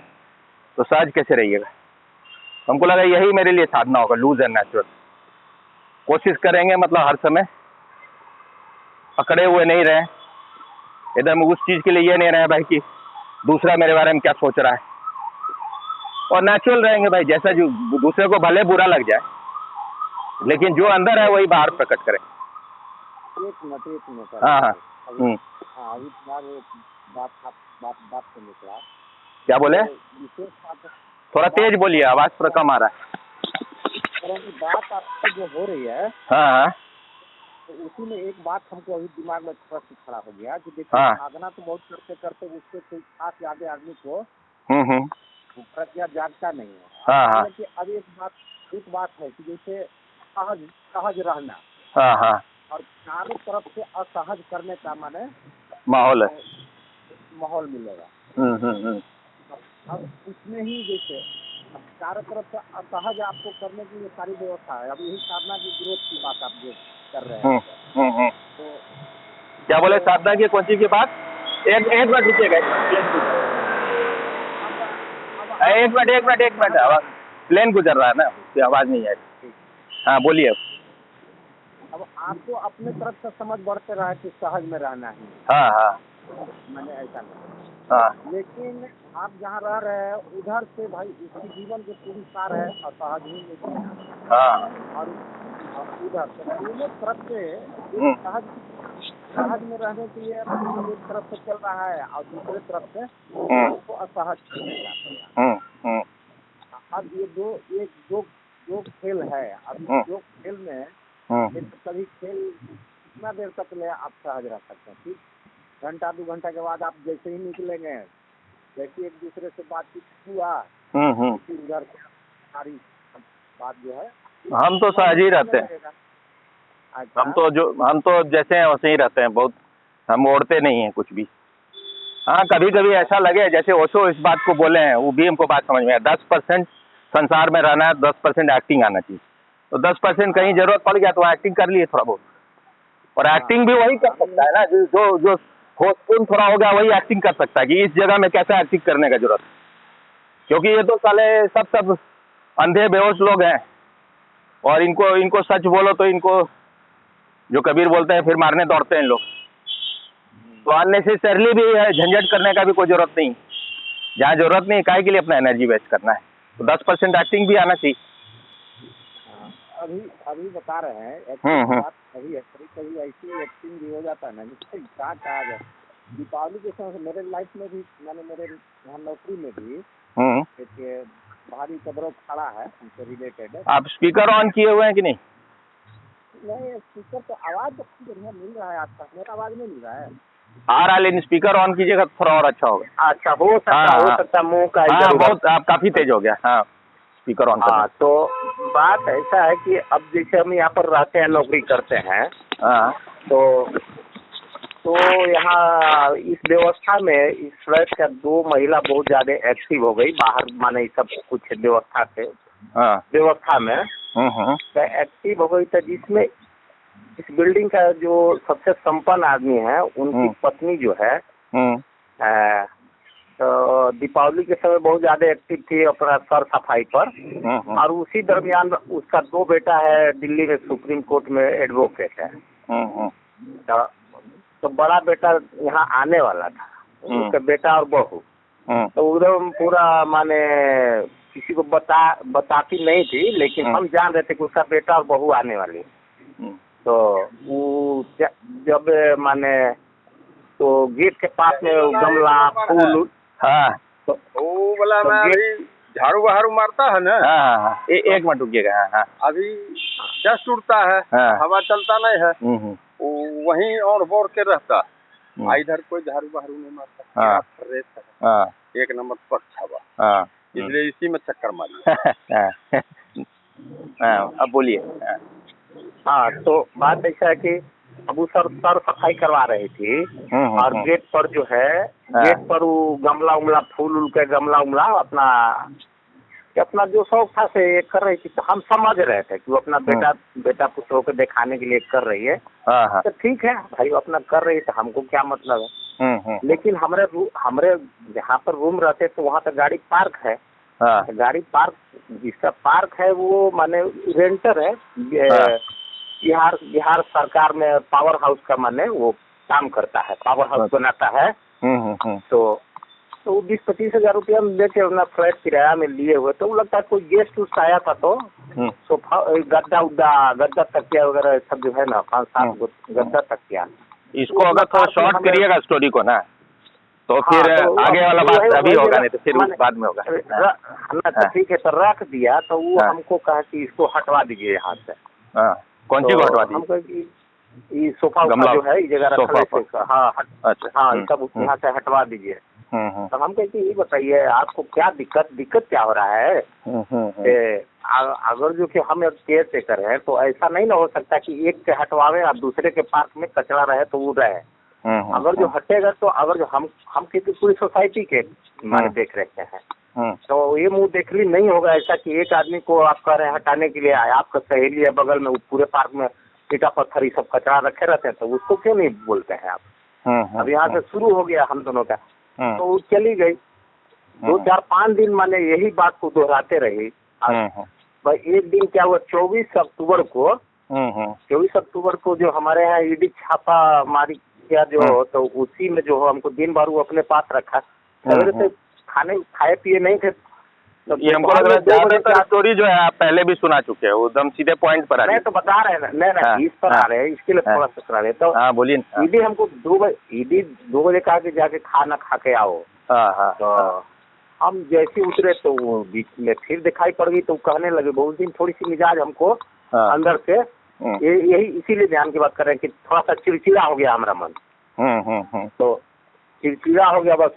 तो सहज कैसे रहिएगा। हमको लगा यही मेरे लिए साधना होगा, लूज एंड नेचुरल। कोशिश करेंगे मतलब हर समय पकड़े हुए नहीं रहे, एकदम उस चीज़ के लिए ये नहीं रहे भाई कि दूसरा मेरे बारे में क्या सोच रहा है, और नेचुरल रहेंगे भाई, जैसा जो दूसरे को भले बुरा लग जाए, लेकिन जो अंदर है वही बाहर प्रकट करें। एक मिनट हाँ हाँ अभी तुम्हारे बात सुनने के बाद क्या बोले? विशेष बात, थोड़ा तेज बोलिए, आवाज़ थोड़ा कम आ रहा है। परंतु बात आपकी जो हो रही है, हाँ हाँ तो उसी में एक बात हमको अभी दिमाग में प्रश्न खड़ा हो गया कि देखिए हाँ। साधना तो बहुत करते करते उससे कोई खास यादें आदमी को हम्म, प्रज्ञा जागता नहीं है। हाँ हाँ कि अब एक बात है कि जैसे सहज रहना, हाँ हाँ, और चारों तरफ से असहज करने का माने माहौल है। माहौल मिलेगा। अब उसमें ही जैसे अब चारों तरफ से असहज आपको करने की ये सारी व्यवस्था है। अब यही साधना की ग्रोथ की बात आप जो कर रहे हैं, तो क्या बोले साधना की कौन सी की बात? एक मिनट रुकिएगा, एक मिनट आवाज प्लेन गुजर रहा है ना, उसकी आवाज़ नहीं आ रही। हाँ बोलिए। अब आपको अपने तरफ से समझ बढ़ते रहा कि सहज में रहना है। हाँ हाँ मैंने ऐसा नहीं, हाँ लेकिन आप जहाँ रह रहे हैं उधर से भाई उसकी जीवन की पूरी सार है असहज ही में जीना। हाँ, और उधर से दोनों तरफ से सहज में रहने के लिए एक तरफ से चल रहा है और दूसरे तरफ से उसको असहज करने का प्रयास। अब ये दो खेल है। अब दो खेल में कभी खेल कितना देर तक ले आप सहज रह सकते हैं? ठीक, घंटा 2 घंटा के बाद आप जैसे ही निकलेंगे, जैसे एक दूसरे से बातचीत हुआ, फिर उधर सारी बात जो है हम तो सहज ही रहते हैं। हम तो जैसे हैं वैसे ही रहते हैं, बहुत हम ओढ़ते नहीं हैं कुछ भी। हाँ कभी कभी ऐसा लगे जैसे ओशो इस बात को बोले हैं, वो भी हमको बात समझ में है, 10% संसार में रहना है, 10% एक्टिंग आना चाहिए। तो 10% कहीं जरूरत पड़ गया तो एक्टिंग कर लिए थोड़ा बहुत, और एक्टिंग भी वही कर सकता है ना जो होशपूर्ण थोड़ा हो गया वही एक्टिंग कर सकता है कि इस जगह में कैसा एक्टिंग करने का जरूरत है। क्योंकि ये तो साले सब अंधे बेहोश लोग हैं, और इनको सच बोलो तो इनको जो कबीर बोलते हैं फिर मारने दौड़ते हैं लोग। तो अननेसेसरली भी है, झंझट करने का भी कोई जरूरत नहीं, जहाँ जरूरत नहीं काहे के लिए अपना एनर्जी वेस्ट करना है। तो 10% एक्टिंग भी आना चाहिए। अभी बता रहे हैं एक्टिंग बात, कभी ऐसी एक्टिंग भी हो जाता है ना, क्या कहा जाए। दीपावली के समय मेरे लाइफ में भी, मैंने मेरे यहाँ नौकरी में भी एक भारी कदरों खड़ा है उनसे रिलेटेड। आप स्पीकर ऑन किए हुए हैं कि नहीं? नहीं स्पीकर तो आवाज तो बढ़िया मिल रहा है आपका, मेरा आवाज नहीं मिल रहा है। आ रहा है, लेकिन स्पीकर ऑन कीजिएगा तो थोड़ा और अच्छा होगा। अच्छा हो सकता हाँ, हो हाँ। सकता मुंह का हाँ इधर-उधर। बहुत, आप काफी तेज हो गया। हाँ स्पीकर ऑन हाँ कर। तो बात ऐसा है कि अब जैसे हम यहाँ पर रहते हैं, नौकरी करते हैं, हाँ तो यहाँ इस व्यवस्था में इस फ्लैट का 2 महिला बहुत ज्यादा एक्टिव हो गई बाहर, माने ये सब कुछ व्यवस्था से हाँ। व्यवस्था में तो एक्टिव हो गई। तो जिसमें इस बिल्डिंग का जो सबसे संपन्न आदमी है, उनकी पत्नी जो है तो दीपावली के समय बहुत ज्यादा एक्टिव थी अपना सर सफाई पर। और उसी दरमियान उसका 2 बेटा है, दिल्ली में सुप्रीम कोर्ट में एडवोकेट है। तो बड़ा बेटा यहाँ आने वाला था, उसका बेटा और बहू तो एकदम पूरा माने किसी को बताती नहीं थी, लेकिन हम जान रहे थे कि उसका बेटा और बहू आने वाली। तो वो जब माने तो गेट के पास में गमला फूल, हाँ वो बोला मैं अभी झाड़ू बहारू मारता है ना। हाँ एक मिनट रुकिएगा। हाँ अभी डस्ट उड़ता है, हवा चलता नहीं है, वो वहीं और बोर के रहता। इधर कोई झाड़ू बहारू नहीं मारता, फ्रेश है, 1 नंबर स्वच्छ हवा, इसलिए इसी में चक्कर मारी। अब बोलिए। हाँ तो बात ऐसा है कि अब सर सफाई करवा रही थी और गेट पर जो है, गेट पर वो गमला उमला फूल के गमला उमला अपना जो शौक था से ये कर रही थी। तो हम समझ रहे थे कि वो अपना बेटा पुत्रों को दिखाने के लिए कर रही है। तो ठीक है भाई, अपना कर रही है तो हमको क्या मतलब है। लेकिन हमरे जहाँ पर रूम रहते तो वहाँ पर गाड़ी पार्क है। गाड़ी पार्क, जिसका पार्क है वो माने रेंटर है, बिहार सरकार में पावर हाउस का माने वो काम करता है, पावर हाउस बनाता है। तो 20-25 हजार रुपया में लेके अपना फ्लैट किराया में लिए हुए। तो वो लगता है कोई गेस्ट उस्ट आया था तो सोफा गद्दा तकिया वगैरह सब जो है ना, 5-7 गद्दा तकिया। इसको अगर थोड़ा शॉर्ट करिएगा स्टोरी को ना, तो फिर आगे वाला बात अभी होगा, नहीं तो फिर बाद में होगा ना। तो ठीक है, तो रख दिया। तो वो हमको कहा कि इसको हटवा दीजिए यहाँ से। कौन सी को हटवा दी? हमको ये सोफा जो है इस जगह रखा है। हाँ ये सब यहाँ से हटवा दीजिए। तो हम कहते ये बताइए आपको क्या दिक्कत क्या हो रहा है। अगर जो कि हम एक केयर टेकर है तो ऐसा नहीं ना हो सकता कि एक के हटवावे और दूसरे के पार्क में कचरा रहे तो वो रहे। अगर जो हटेगा तो अगर जो हम किसी पूरी सोसाइटी के मारे देख रहे हैं तो ये मुंह देखली नहीं होगा ऐसा कि एक आदमी को आप कह रहे हैं हटाने के लिए आया, आपका सहेली है बगल में, वो पूरे पार्क में ईटा पत्थर ये सब कचरा रखे रहते हैं, तो उसको क्यों नहीं बोलते हैं आप। अब यहाँ से शुरू हो गया हम दोनों का। तो वो चली गई 2-4-5 दिन माने यही बात को दोहराते रही। भाई एक दिन क्या हुआ, 24 अक्टूबर को जो हमारे यहाँ ईडी छापा मारी किया जो, तो उसी में जो हमको दिन भर वो अपने पास रखा। सवेरे से खाए पिए नहीं थे। तो ये हमको लग रहा है ज्यादातर स्टोरी जो है आप पहले भी सुना चुके हैं, एकदम सीधे पॉइंट पर आ रहे हैं। तो बता रहे हैं ना, नहीं इस पर आ रहे हैं, इसके लिए थोड़ा सा सुना रहे। तो बोलिए। ईडी हमको 2 बजे कहा कि जाके खाना खा के आओ। तो हम जैसे उतरे तो वो बीच में फिर दिखाई पड़ गई। तो कहने लगे बहुत दिन थोड़ी सी मिजाज हमको अंदर से यही इसीलिए ध्यान की बात कर रहे हैं कि थोड़ा सा चिड़चिड़ा हो गया हमारा मन। तो चिड़चिड़ा हो गया। बस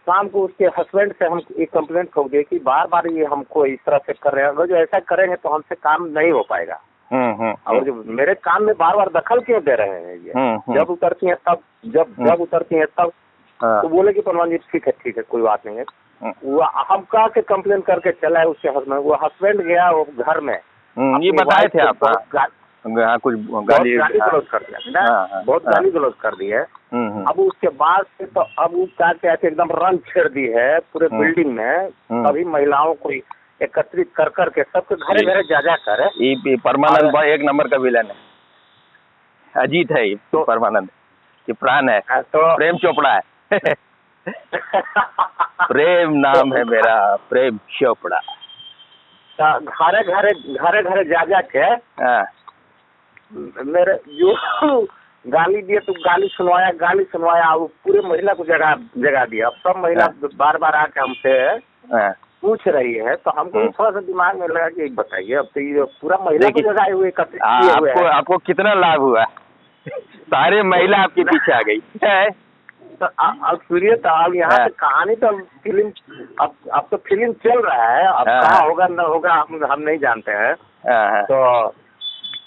शाम को उसके हस्बैंड से हम एक कंप्लेंट ठोक दिए कि बार बार ये हमको इस तरह से कर रहे हैं, अगर जो ऐसा करेंगे तो हमसे काम नहीं हो पाएगा। और जो मेरे काम में बार बार दखल क्यों दे रहे हैं ये, जब उतरती हैं तब जब उतरती हैं तब। तो बोले कि परमान जी ठीक है कोई बात नहीं है। वो हम कहा के कंप्लेन करके चला है उसके हस्बैंड। वो हस्बैंड गया वो घर में, ये बताए थे आप कुछ गाली गलौज कर दिया, बहुत गाली गलौज कर दी है। अब उसके बाद से तो अब वो क्या कहते एकदम रंग छेड़ दी है पूरे बिल्डिंग में। सभी महिलाओं को एकत्रित कर करके सबके घरे घरे जा कर। ये परमानंद भाई 1 नंबर का विलन है, अजीत है ये। तो परमानंद ये प्राण है, तो प्रेम चोपड़ा है। प्रेम नाम है मेरा, प्रेम चोपड़ा। घरे घरे जा के मेरे जो गाली दिए तो गाली सुनवाया वो पूरे महिला को जगा दिया। अब सब महिला बार बार आके हमसे पूछ रही है तो हमको थोड़ा सा दिमाग में लगा कि बताइए, अब तो ये पूरा महिला को देखिए, जगाए हुए एकत्रित किए हुए हैं। आपको कितना लाभ हुआ? सारे महिला आपके पीछे आ गई है। तो अब सुनिए, तो अब यहाँ से कहानी तो फिल्म, अब तो फिल्म चल रहा है, अब क्या होगा न होगा हम नहीं जानते हैं।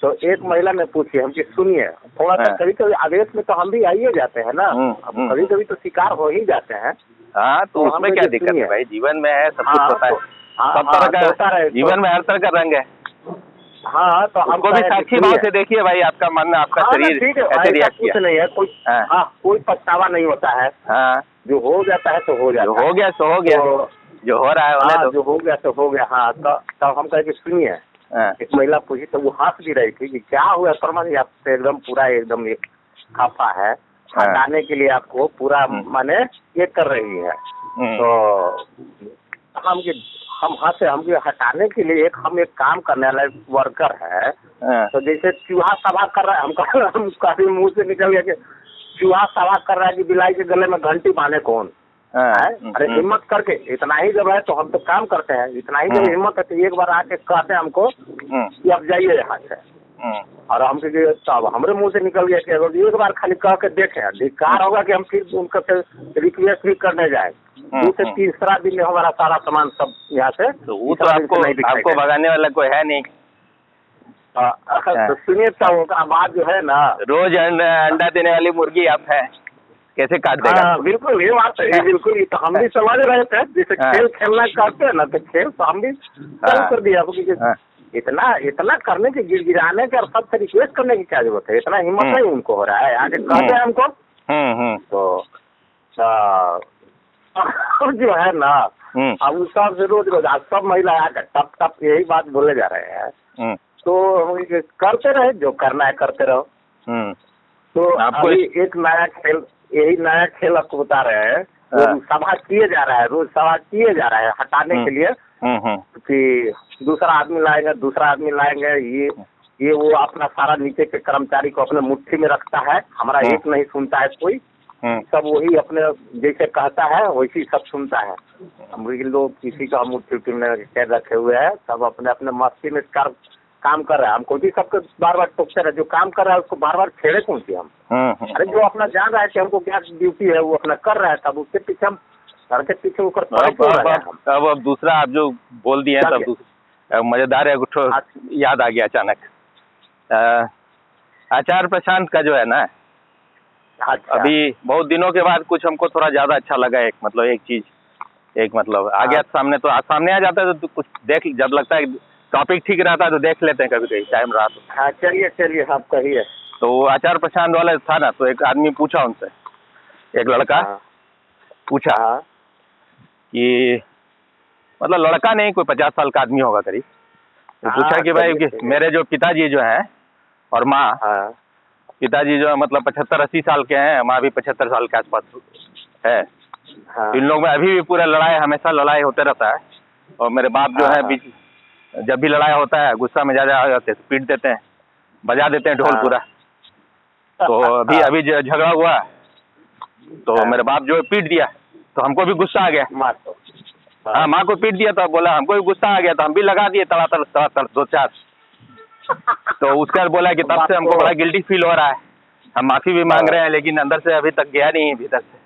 तो एक महिला ने पूछी हम कि सुनिए, थोड़ा सा कभी कभी आवेश में तो हम भी आइए जाते हैं ना, अब कभी कभी तो शिकार हो ही जाते हैं। हाँ, तो उसमें क्या दिक्कत है भाई, जीवन में है, सब कुछ होता है, सब तरह का जीवन में हर तरह का रंग है। हाँ, तो हमको भी साक्षी भाव से देखिए भाई, आपका मन, आपका शरीर ऐसे रिएक्ट किया। कुछ नहीं है, कोई पछतावा नहीं होता है। हाँ, जो हो जाता है तो हो जाता है, हो गया सो हो गया, जो हो रहा है होने दो। जो हो गया तो हो गया। हाँ, तो हम कहे कि सुनिए, एक महिला पूछी तो वो हंस भी रही थी कि क्या हुआ परमान, आपसे एकदम पूरा एकदम एक खाफा है, हटाने के लिए आपको पूरा माने ये कर रही है। तो हम हंसे, हम हटाने के लिए हम एक काम करने वाला वर्कर है। तो जैसे चूहा सभा कर रहा है, हम काफी मुंह से निकल गया कि चूहा सभा कर रहा है कि बिलाई के गले में घंटी बांधे कौन है? अरे हिम्मत करके, इतना ही जब है तो हम तो काम करते हैं, इतना ही जब हिम्मत है तो एक बार आके कहते हैं हमको कि अब जाइए यहाँ से। और हम तब हमारे मुंह से निकल गया कि अगर एक बार खाली कह के देखें, अधिकार होगा कि हम फिर उनका रिक्वेस्ट भी करने जाए। दूसरे तीसरा दिन में हमारा सारा सामान सब यहाँ से, तो वो तो आपको भगाने वाला कोई है नहीं। तो सुनिए, तो उनका बाद जो है ना, रोज अंडा देने वाली मुर्गी आप है, कैसे काट देगा? बिल्कुल ये बात है, बिल्कुल। तो हम भी समझ रहे थे, जैसे खेल खेलना करते हैं ना, तो खेल तो हम भी चालू कर दिया। इतना करने के, गिराने के और सबसे रिक्वेस्ट करने की क्या जरूरत है? इतना हिम्मत नहीं उनको हो रहा है, आगे कहते हैं हमको। तो जो है ना, अब उस सब से रोज आज सब महिला आकर टप टप यही बात बोले जा रहे हैं। तो करते रहे, जो करना है करते रहो। तो आपको एक नया खेल, यही नया खेल आपको बता रहे हैं, सभा किए जा रहा है, रोज सभा किए जा रहा है हटाने के लिए कि दूसरा आदमी लाएंगे, ये वो अपना सारा नीचे के कर्मचारी को अपने मुट्ठी में रखता है, हमारा एक नहीं सुनता है कोई, सब वही अपने जैसे कहता है वैसी सब सुनता है। हम लोग किसी का मुट्ठी में कैद रखे हुए हैं, सब अपने अपने मस्ती में काम कर रहा है। हमको भी सबको बार बार टोकते रहे, जो काम कर रहा है उसको बार बार छेड़े कौन सी हम? अरे जो अपना जान रहा है कि हमको क्या ड्यूटी है वो अपना कर रहा है, तब उसके पीछे हम घर के पीछे ऊपर। अब दूसरा आप जो बोल दिए हैं तब मजेदार है, कुछ याद आ गया अचानक। आचार्य प्रशांत का जो है ना, अभी बहुत दिनों के बाद कुछ हमको थोड़ा ज्यादा अच्छा लगा। एक मतलब आ गया सामने, तो सामने आ जाता है तो कुछ देख, जब लगता है टॉपिक ठीक रहता है तो देख लेते हैं, कभी कभी टाइम रहा तो। हाँ, चलिए आप कहिए। तो आचार्य प्रशांत वाला था ना, तो एक आदमी पूछा उनसे, एक लड़का पूछा कि मतलब लड़का नहीं, कोई 50 साल का आदमी होगा करीब। तो पूछा कि भाई मेरे जो पिताजी जो हैं और माँ, पिताजी जो है मतलब 75-80 साल के हैं, माँ भी 75 साल के आसपास है। इन लोग में अभी भी पूरा हमेशा लड़ाई होते रहता है। और मेरे बाप जो है बीच, जब भी लड़ाई होता है गुस्सा में ज्यादा आ जाते हैं, पीट देते हैं, बजा देते हैं ढोल पूरा। तो अभी झगड़ा हुआ तो मेरे बाप जो है पीट दिया, तो हमको भी गुस्सा आ गया। हाँ, माँ को पीट दिया, तो बोला हमको भी गुस्सा आ गया, तो हम भी लगा दिए तड़ातड़ 2-4। तो उसके बाद बोला कि तब से हमको बड़ा गिल्टी फील हो रहा है, हम माफी भी मांग रहे हैं, लेकिन अंदर से अभी तक गया नहीं भीतर से।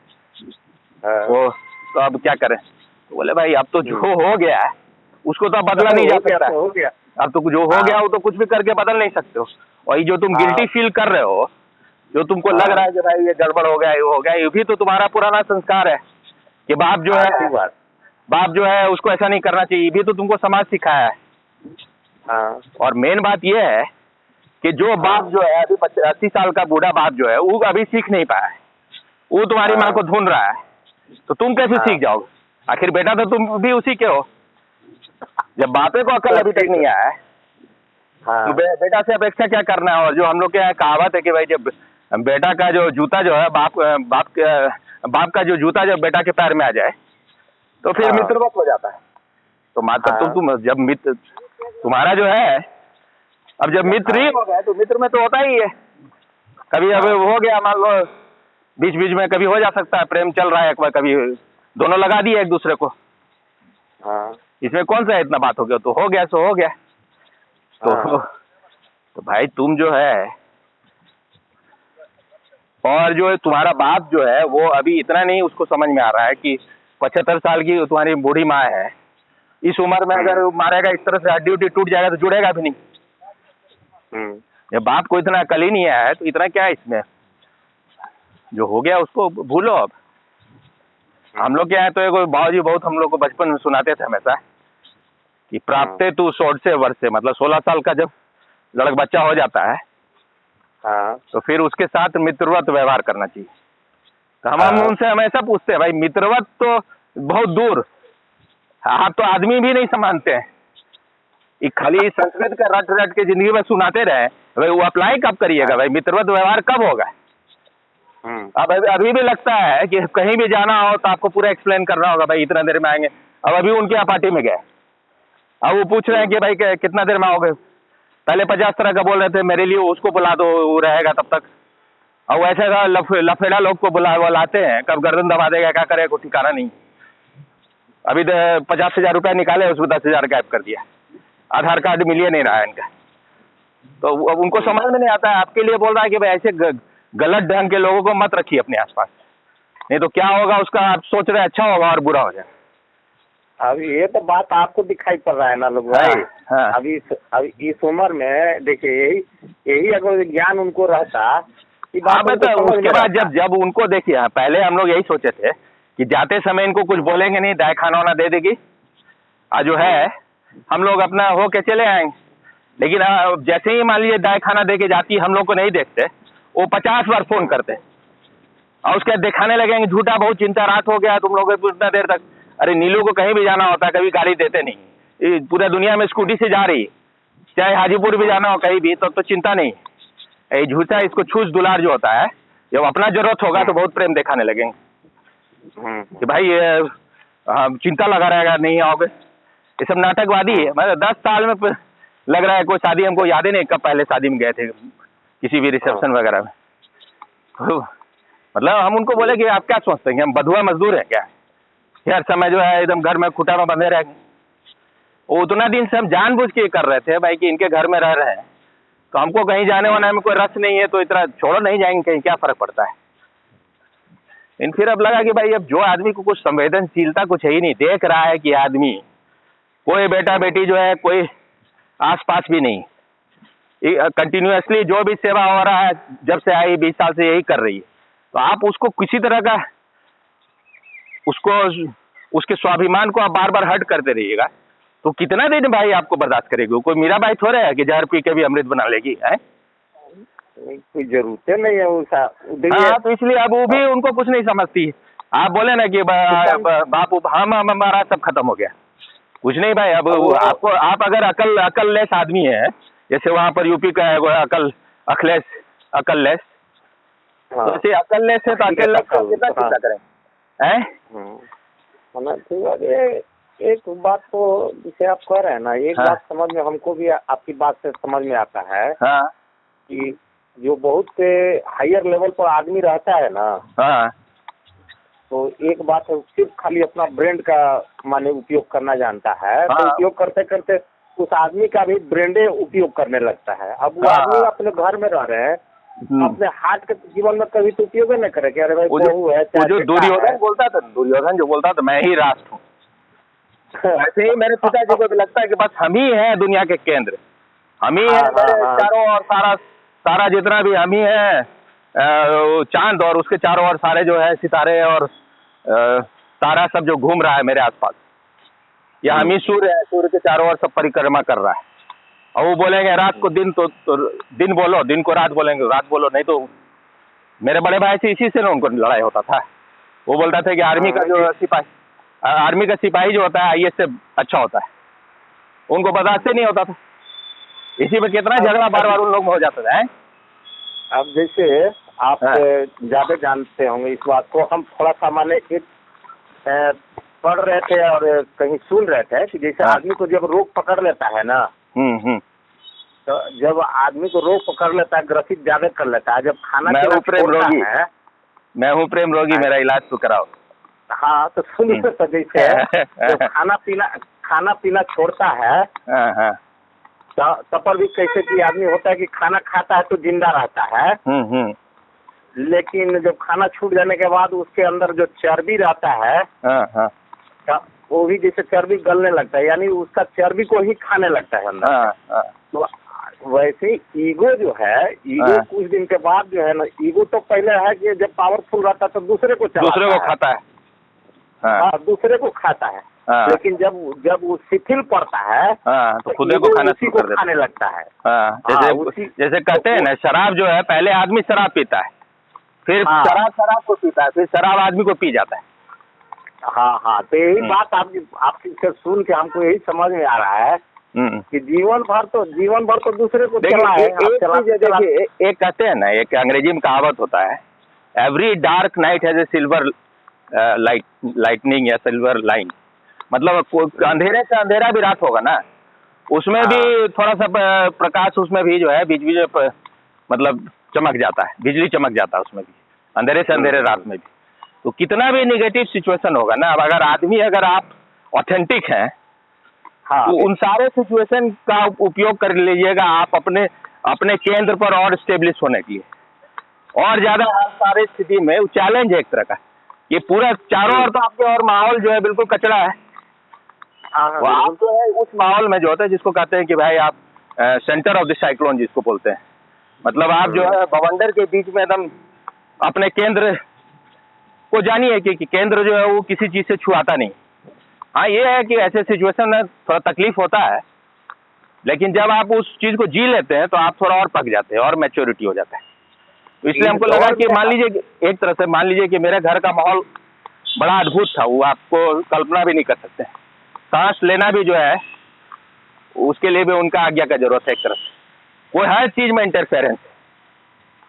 वो तो अब क्या करें? तो बोले भाई अब तो जो हो गया है उसको तो अब बदला नहीं जा सकता। अब तो जो हो गया वो तो कुछ भी करके बदल नहीं सकते हो। और ये जो तुम गिल्टी फील कर रहे हो, जो तुमको लग रहा है कि भाई ये गड़बड़ हो गया, ये हो गया, ये भी तो तुम्हारा पुराना संस्कार है कि बाप जो है उसको ऐसा नहीं करना चाहिए, ये भी तो तुमको समाज सिखाया है। और मेन बात ये है कि जो बाप जो है अभी 80 साल का बूढ़ा बाप जो है वो अभी सीख नहीं पाया है, वो तुम्हारी माँ को ढूंढ रहा है, तो तुम कैसे सीख जाओगे? आखिर बेटा तो तुम भी उसी के हो। जब बापे को अकल अभी तक नहीं आया है तो बेटा से अपेक्षा क्या करना है? और जो हम लोग के यहाँ कहावत है कि भाई जब बेटा का जो जूता जो है बाप का जो जूता जब बेटा के पैर में आ जाए तो फिर मित्रवत हो जाता है। तो मात्र तुम जब मित्र तुम्हारा जो है, अब जब मित्र ही हो गया तो मित्र में तो होता ही है, कभी अब हो गया मान लो बीच बीच में कभी हो जा सकता है, प्रेम चल रहा है एक बार, कभी दोनों लगा दिए एक दूसरे को, हाँ इसमें कौन सा इतना बात हो गया, तो हो गया सो हो गया। तो भाई तुम जो है, और जो है तुम्हारा बाप जो है वो अभी इतना नहीं उसको समझ में आ रहा है कि 75 साल की तुम्हारी बूढ़ी माँ है, इस उम्र में अगर मारेगा इस तरह से, हड्डी उड्डी टूट जाएगा तो जुड़ेगा भी नहीं। ये बाप को इतना अकल ही नहीं आया है तो इतना क्या है इसमें, जो हो गया उसको भूलो। अब हम लोग क्या है, तो एक बाबूजी बहुत हम लोग को बचपन में सुनाते थे हमेशा कि प्राप्ते तू 100 से वर्ष से, मतलब 16 साल का जब लड़का बच्चा हो जाता है तो फिर उसके साथ मित्रवत व्यवहार करना चाहिए। तो हम उनसे हमेशा पूछते हैं, भाई मित्रवत तो बहुत दूर, आप तो आदमी भी नहीं सम्मानते हैं, ये खाली संस्कृत का रट रट के जिंदगी में सुनाते रहे, भाई वो अप्लाई कब करिएगा, भाई मित्रवत व्यवहार कब होगा। अब अभी भी लगता है कि कहीं भी जाना हो तो आपको पूरा एक्सप्लेन करना होगा, भाई इतना देर में आएंगे। अब अभी उनके यहाँ पार्टी में गए, अब वो पूछ रहे हैं कि भाई कितना देर में आओगे, पहले 50 तरह का बोल रहे थे, मेरे लिए उसको बुला दो वो रहेगा तब तक। और वैसे लफेड़ा लोग को बुलाते हैं, कब गर्दन दबा देगा क्या करेगा कोई ठिकाना नहीं। अभी 50,000 रुपया निकाले, उसमें 10,000 गायब कर दिया, आधार कार्ड मिल नहीं रहा है इनका। तो अब उनको समझ में नहीं आता है, आपके लिए बोल रहा है कि भाई ऐसे गलत ढंग के लोगों को मत रखिए अपने आसपास, नहीं तो क्या होगा उसका आप सोच रहे अच्छा होगा और बुरा हो जाए। अभी ये तो बात आपको दिखाई पड़ रहा है ना लोग भाई। अभी इस उम्र में देखिए यही अगर ज्ञान उनको रहता उसके बाद जब उनको देखिए, पहले हम लोग यही सोचे थे कि जाते समय इनको कुछ बोलेंगे नहीं, दाय खाना वाना दे देगी, आज जो है हम लोग अपना हो के चले आएंगे। लेकिन जैसे ही मान लीजिए दाय खाना दे के जाती, हम लोग को नहीं देखते, वो 50 बार फोन करते और उसके दिखाने लगेंगे झूठा, बहुत चिंता, रात हो गया तुम लोग इतना देर तक। अरे नीलू को कहीं भी जाना होता है, कभी गाड़ी देते नहीं, पूरा दुनिया में स्कूटी से जा रही, चाहे हाजीपुर भी जाना हो कहीं भी तो चिंता नहीं। ये झूठा, इसको छूछ दुलार जो होता है, जब अपना जरूरत होगा तो बहुत प्रेम दिखाने लगेंगे कि भाई चिंता लगा रहेगा नहीं आओगे। ये सब नाटकवादी है। मतलब 10 साल में लग रहा है कोई शादी, हमको याद ही नहीं कब पहले शादी में गए थे, किसी भी रिसेप्शन वगैरह में। तो मतलब हम उनको बोले कि आप क्या सोचते हैं, हम बधुआ मजदूर हैं क्या, हर समय जो है एकदम घर में खुटा में बंधे रहेंगे। वो उतना दिन से हम जानबूझ के कर रहे थे भाई कि इनके घर में रह रहे हैं, तो हमको कहीं जाने वाने में कोई रस नहीं है, तो इतना छोड़ो नहीं जाएंगे कहीं, क्या फर्क पड़ता है। इन फिर अब लगा कि भाई अब जो आदमी को कुछ संवेदनशीलता कुछ है ही नहीं, देख रहा है कि आदमी कोई बेटा बेटी जो है कोई आसपास भी नहीं, कंटिन्यूअसली जो भी सेवा हो रहा है जब से आई 20 साल से यही कर रही है, तो आप उसको किसी तरह का उसके स्वाभिमान को आप बार बार हर्ट करते रहिएगा तो कितना दिन भाई आपको बर्दाश्त करेगी। कोई मीराबाई थोड़े है कि जहर पी के भी अमृत बना लेगी है, कोई जरूरत नहीं है उसका। हाँ, तो इसलिए अब वो भी उनको कुछ नहीं समझती। आप बोले ना कि बापू हम हमारा सब खत्म हो गया, कुछ नहीं भाई। अब आपको आप अगर अकल लेस आदमी है, जैसे वहाँ पर यूपी का है अखिलेश अकल लेस, तो जैसे अकल लेस है तो अकल लेस को कितना चिंता करें हैं। एक बात तो जिसे आप कह रहे हैं ना, एक बात समझ में हमको भी आपकी बात से समझ में आता है कि जो बहुत से हायर लेवल पर आदमी रहता है ना, तो एक बात है सिर्फ खाली अपना ब्रेन का माने उपयोग करना जानता है, तो उपयोग करते करते उस आदमी का भी ब्रेंडे उपयोग करने लगता है। अब वो आदमी अपने घर में रह रहे हैं, अपने हार्ट के जीवन में कभी तो उपयोग नहीं करे कि अरे भाई बहू है। जो दुर्योधन बोलता था, जो बोलता था मैं ही राष्ट्र हूँ, ऐसे ही मेरे पिताजी को भी लगता है कि बस हम ही हैं दुनिया के केंद्र, हम ही हैं चारों और सारा जितना भी हम ही है, चांद और उसके चारों ओर सारे जो है सितारे और तारा सब जो घूम रहा है मेरे आसपास, या हम ही सूर्य है, सूर्य के चारों ओर सब परिक्रमा कर रहा है। और वो बोलेंगे रात को दिन तो दिन बोलो, दिन को रात बोलेंगे, रात बोलो नहीं तो। मेरे बड़े भाई से इसी से ना उनको लड़ाई होता था। वो बोलता था कि आर्मी का सिपाही जो होता है IAS से अच्छा होता है, उनको बर्दाश्त नहीं होता था। इसी में कितना झगड़ा बार बार उन लोग में हो जाता था। अब जैसे आप ज्यादा जानते होंगे इस बात को, हम थोड़ा सा माने पढ़ रहे थे और कहीं सुन रहे थे कि जैसे आदमी को जब रोग पकड़ लेता है ना, तो जब आदमी को रोग पकड़ लेता है, ग्रसित ज्यादा कर लेता है, जब खाना मैं हूँ प्रेम रोगी, मेरा इलाज तो कराओ। हाँ तो सुनिए तो जैसे जो खाना पीना छोड़ता है तब पर भी कैसे कि आदमी होता है कि खाना खाता है तो जिंदा रहता है, लेकिन जब खाना छूट जाने के बाद उसके अंदर जो चर्बी रहता है वो भी जैसे चर्बी गलने लगता है, यानी उसका चर्बी को ही खाने लगता है अंदर। तो वैसे ईगो जो है, ईगो कुछ दिन के बाद जो है ना, ईगो तो पहले है कि जब पावरफुल रहता है तो दूसरे को खाता है, हाँ दूसरे को खाता है, लेकिन जब वो शिथिल पड़ता है तो खुद को खाने लगता है। जैसे कहते हैं ना, शराब जो है, पहले आदमी शराब पीता है, फिर शराब को पीता है, फिर शराब आदमी को पी जाता है। हाँ तो यही बात आपकी सुन के हमको यही समझ में आ रहा है कि जीवन भर तो दूसरे को देखिए, एक कहते हैं ना, एक अंग्रेजी में कहावत होता है, every dark night has a silver lightning या सिल्वर लाइन। मतलब अंधेरे से अंधेरा भी रात होगा ना, उसमें भी थोड़ा सा प्रकाश, उसमें भी जो है बीच बीच में मतलब चमक जाता है, बिजली चमक जाता है उसमें भी, अंधेरे से अंधेरे रात में भी। तो कितना भी निगेटिव सिचुएशन होगा ना, अब अगर आप ऑथेंटिक हैं तो उन सारे सिचुएशन का उपयोग कर लीजिएगा आप अपने केंद्र पर और स्टेब्लिश होने के लिए, और ज्यादा हर सारे स्थिति में चैलेंज है एक तरह का। ये पूरा चारों ओर तो आपके और माहौल जो है बिल्कुल कचरा है, वो आप जो है उस माहौल में जो होता है जिसको कहते हैं कि भाई आप सेंटर ऑफ द साइक्लोन जिसको बोलते हैं, मतलब आप जो है बवंडर के बीच में एकदम अपने केंद्र को जानिए कि केंद्र जो है वो किसी चीज से छुआता नहीं। हाँ ये है कि ऐसे सिचुएशन में थोड़ा तकलीफ होता है, लेकिन जब आप उस चीज को जी लेते हैं तो आप थोड़ा और पक जाते हैं और मैच्योरिटी हो जाता है। तो इसलिए हमको लगा कि मान लीजिए, एक तरह से मान लीजिए कि मेरे घर का माहौल बड़ा अद्भुत था, वो आपको कल्पना भी नहीं कर सकते। सांस लेना भी जो है उसके लिए भी उनका आज्ञा का जरूरत है एक तरह से, कोई हर चीज में इंटरफेरेंस,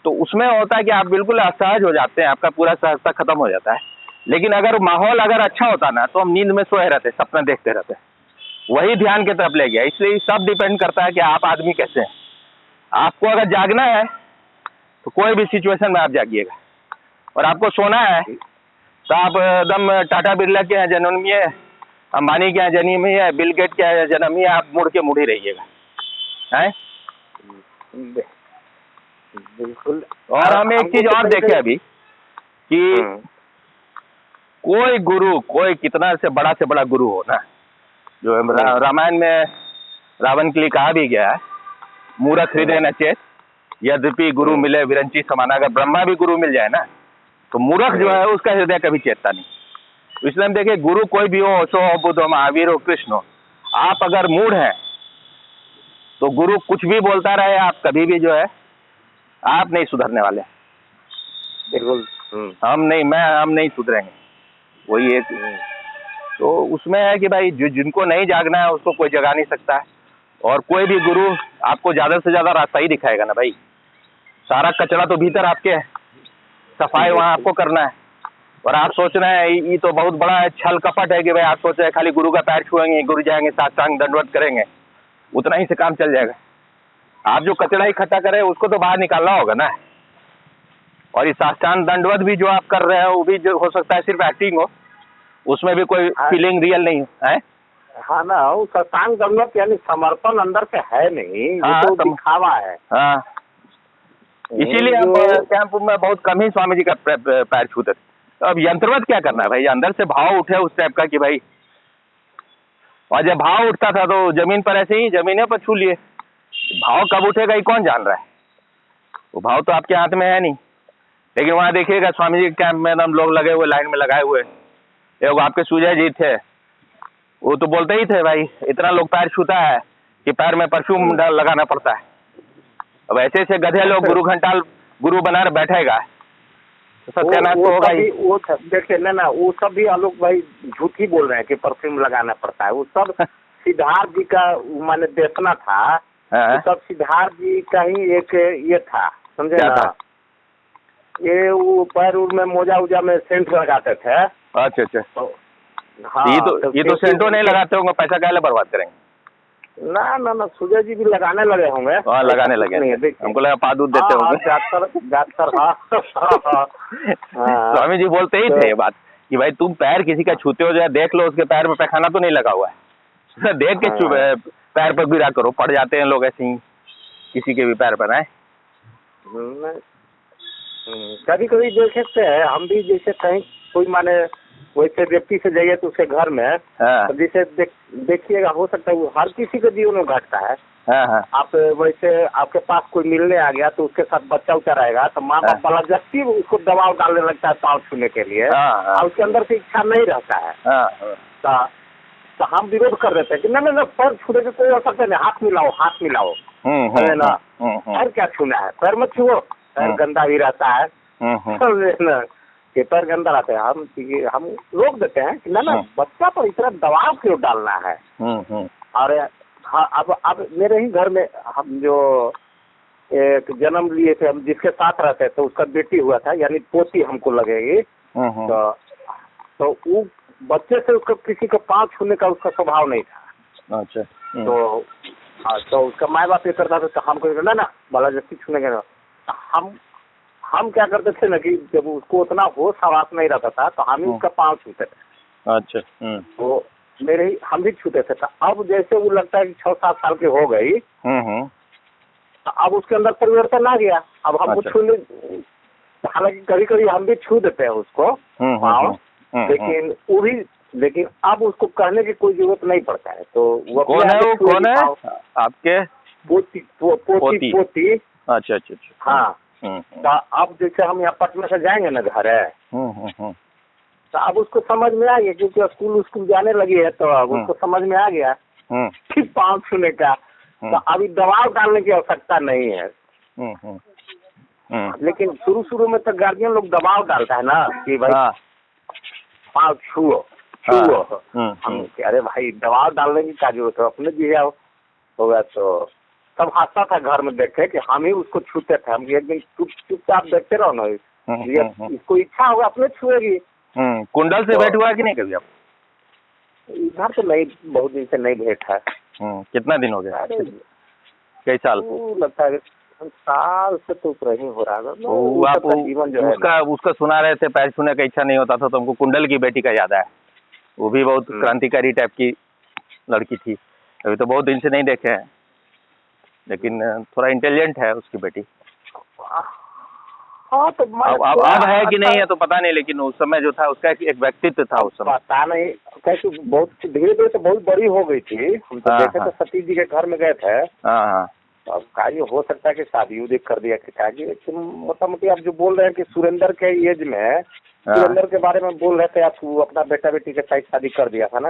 तो उसमें होता है कि आप बिल्कुल असहज हो जाते हैं, आपका पूरा सहजता खत्म हो जाता है। लेकिन अगर माहौल अच्छा होता ना तो हम नींद में सोए रहते, सपना देखते रहते, वही ध्यान की तरफ ले गया। इसलिए सब डिपेंड करता है कि आप आदमी कैसे हैं। आपको अगर जागना है तो कोई भी सिचुएशन में आप जागिएगा, और आपको सोना है तो आप एकदम टाटा बिरला के यहाँ जन्मिए, अंबानी के यहाँ जन्मिए, बिल गेट के यहाँ जन्मिए, आप मुड़ ही रहिएगा, हैं? बिल्कुल। और हम एक चीज और देखे अभी कि कोई गुरु, कोई कितना से बड़ा गुरु हो ना, जो रामायण में रावण के लिए कहा भी गया है, मूर्ख हृदय न चेत यद्यपि गुरु मिले विरंची समाना। अगर ब्रह्मा भी गुरु मिल जाए ना तो मूर्ख जो है उसका हृदय कभी चेतता नहीं। इसलिए हम देखें, गुरु कोई भी हो, ओशो हो, बुद्ध हो, महावीर हो, कृष्ण हो, आप अगर मूढ़ हैं तो गुरु कुछ भी बोलता रहे, आप कभी भी जो है आप नहीं सुधरने वाले। बिल्कुल। हम नहीं सुधरेंगे, वही एक। तो उसमें है कि भाई जिनको नहीं जागना है उसको कोई जगा नहीं सकता है, और कोई भी गुरु आपको ज्यादा से ज्यादा रास्ता ही दिखाएगा ना भाई। सारा कचरा तो भीतर आपके है, सफाई वहाँ आपको करना है। और आप सोच रहे हैं ये तो बहुत बड़ा छल कपट है कि भाई आप सोच रहे हैं खाली गुरु का पैर छुएंगे, गुरु जाएंगे, साष्टांग दंडवत करेंगे, उतना ही से काम चल जाएगा। आप जो कचरा इकट्ठा करें उसको तो बाहर निकालना होगा ना। और ये साष्टांग दंडवत भी जो आप कर रहे हो वो भी जो हो सकता है सिर्फ एक्टिंग हो, उसमें भी कोई फीलिंग रियल नहीं है। हाँ ना, वो साष्टांग दंडवत यानी समर्पण अंदर से है नहीं, तो दिखावा है। हाँ, इसीलिए हम कैंप में बहुत कम ही स्वामी जी का पैर छूते। अब यंत्रवत क्या करना है भाई, अंदर से भाव उठे उस टाइप का कि भाई, और जब भाव उठता था तो जमीन पर ऐसे ही जमीने पर छू लिए। भाव कब उठेगा ये कौन जान रहा है, वो भाव तो आपके हाथ में है नहीं। लेकिन वहाँ देखिएगा स्वामी जी के कैंप में एकदम लोग लगे हुए, लाइन में लगाए हुए। एक आपके सुजय जी थे, वो तो बोलते ही थे भाई इतना लोग पैर छूता है कि पैर में परफ्यूम लगाना पड़ता है। अब ऐसे गधे लोग गुरु घंटाल गुरु बना बैठेगा तो सत्यानाश तो होगा ही। वो देखिए ना, वो सब भी आलोक भाई झूठ ही बोल रहे हैं कि परफ्यूम लगाना पड़ता है। वो सब सिद्धार्थ जी का माने देखना था, तो सब सिद्धार्थ जी का ही एक ये था, समझे ना। ये वो पैर में मोजा उजा में सेंट लगाते थे। अच्छा। तो हाँ, ये तो सेंटो नहीं लगाते होंगे, पैसा क्या बर्बाद करेंगे। ना सुजय जी भी लगाने लगे होंगे। हाँ, लगाने लगे, हमको लगा पाद दूध देते होंगे। डॉक्टर स्वामी जी बोलते ही थे ये बात कि भाई तुम पैर किसी का छूते हो जो है देख लो उसके पैर में पैखाना तो नहीं लगा हुआ है देख के पैर पर गिरा करो, पड़ जाते हैं लोग ऐसे ही किसी के भी पैर पर है। कभी कभी देखते हैं हम भी, जैसे कहीं कोई माने वैसे व्यक्ति से जाइए तो उसके घर में तो जैसे देखिएगा हो सकता है वो हर किसी के जीवन में घटता है। आप वैसे आपके पास कोई मिलने आ गया तो उसके साथ बच्चा उच्चा रहेगा तो माँ बाप जबरदस्ती उसको दबाव डालने लगता है पाँव छूने के लिए और उसके अंदर से इच्छा नहीं रहता है तो हम विरोध कर देते हैं कि नहीं पैर छूने के कोई आवश्यकता नहीं, हाथ मिलाओ है ना, पैर क्या छूना है, पैर मत छुओ, पैर गंदा भी रहता है ना कि पैर गंदा रहता है। हम रोक देते हैं कि ना बच्चा पर इतना दबाव क्यों डालना है। और हाँ अब मेरे ही घर में हम जो एक जन्म लिए थे, हम जिसके साथ रहते तो उसका बेटी हुआ था, यानी पोती हमको लगेगी। तो वो बच्चे से उसका किसी का पाँव छूने का उसका स्वभाव नहीं था। अच्छा। तो उसका माँ बाप ये करता था तो हमको ना जबरदस्ती छूने के हम क्या करते थे ना कि जब उसको उतना होश हवास नहीं रहता था तो हम ही उसका पाँव छूते थे। अच्छा। तो मेरे ही हम भी छूते थे। तो अब जैसे वो लगता है कि 6-7 साल की हो गई तो अब उसके अंदर परिवर्तन आ गया। अब हमको छूने, हालांकि कभी कभी हम भी छू देते हैं उसको पाँव, लेकिन अब उसको कहने की कोई जरूरत नहीं पड़ता है। तो वो कौन है आपके? पोती। अच्छा। हाँ। तो अब जैसे हम यहाँ पटना से जाएंगे ना घर है तो अब उसको समझ में आ गया, क्योंकि स्कूल जाने लगी है तो अब उसको समझ में आ गया कि पाँव छूने का। तो अभी दबाव डालने की आवश्यकता नहीं है। लेकिन शुरू में तो गार्जियन लोग दबाव डालता है ना कि भाई पाँव छुओ। अरे भाई दबाव डालने की क्या जरूरत है, अपने जिया होगा। तो सब हंसता था घर में देखे कि हम ही उसको छूते थे। हम एक दिन चुपचाप देखते रहो ना, इसको इच्छा होगा अपने छुएगी। कुंडल से भेंट हुआ कि नहीं कभी आप? इधर तो नहीं, बहुत दिन से नहीं भेंट है। कितना दिन हो गया? कई साल? लगता है साल से तो ऊपर ही हो रहा है। जीवन जो है उसका सुना रहे थे पैर छूने का इच्छा नहीं होता था तो हमको कुंडल की बेटी का याद है। वो भी बहुत क्रांतिकारी टाइप की लड़की थी। अभी तो बहुत दिन से नहीं देखे हैं, लेकिन थोड़ा इंटेलिजेंट है उसकी बेटी। तो अब है कि नहीं है तो पता नहीं, लेकिन उस समय जो था उसका एक व्यक्तित्व था उस समय। पता नहीं कैसे बहुत धीरे तो बहुत बड़ी हो गई थी। हम तो देखे तो सतीश जी के घर में गए थे। अब का ये हो सकता है कि शादी उदी कर दिया कि मोटामोटी आप जो बोल रहे हैं कि सुरेंद्र के एज में, सुरेंद्र के बारे में बोल रहे थे आप, अपना बेटा बेटी के साथ शादी कर दिया था ना,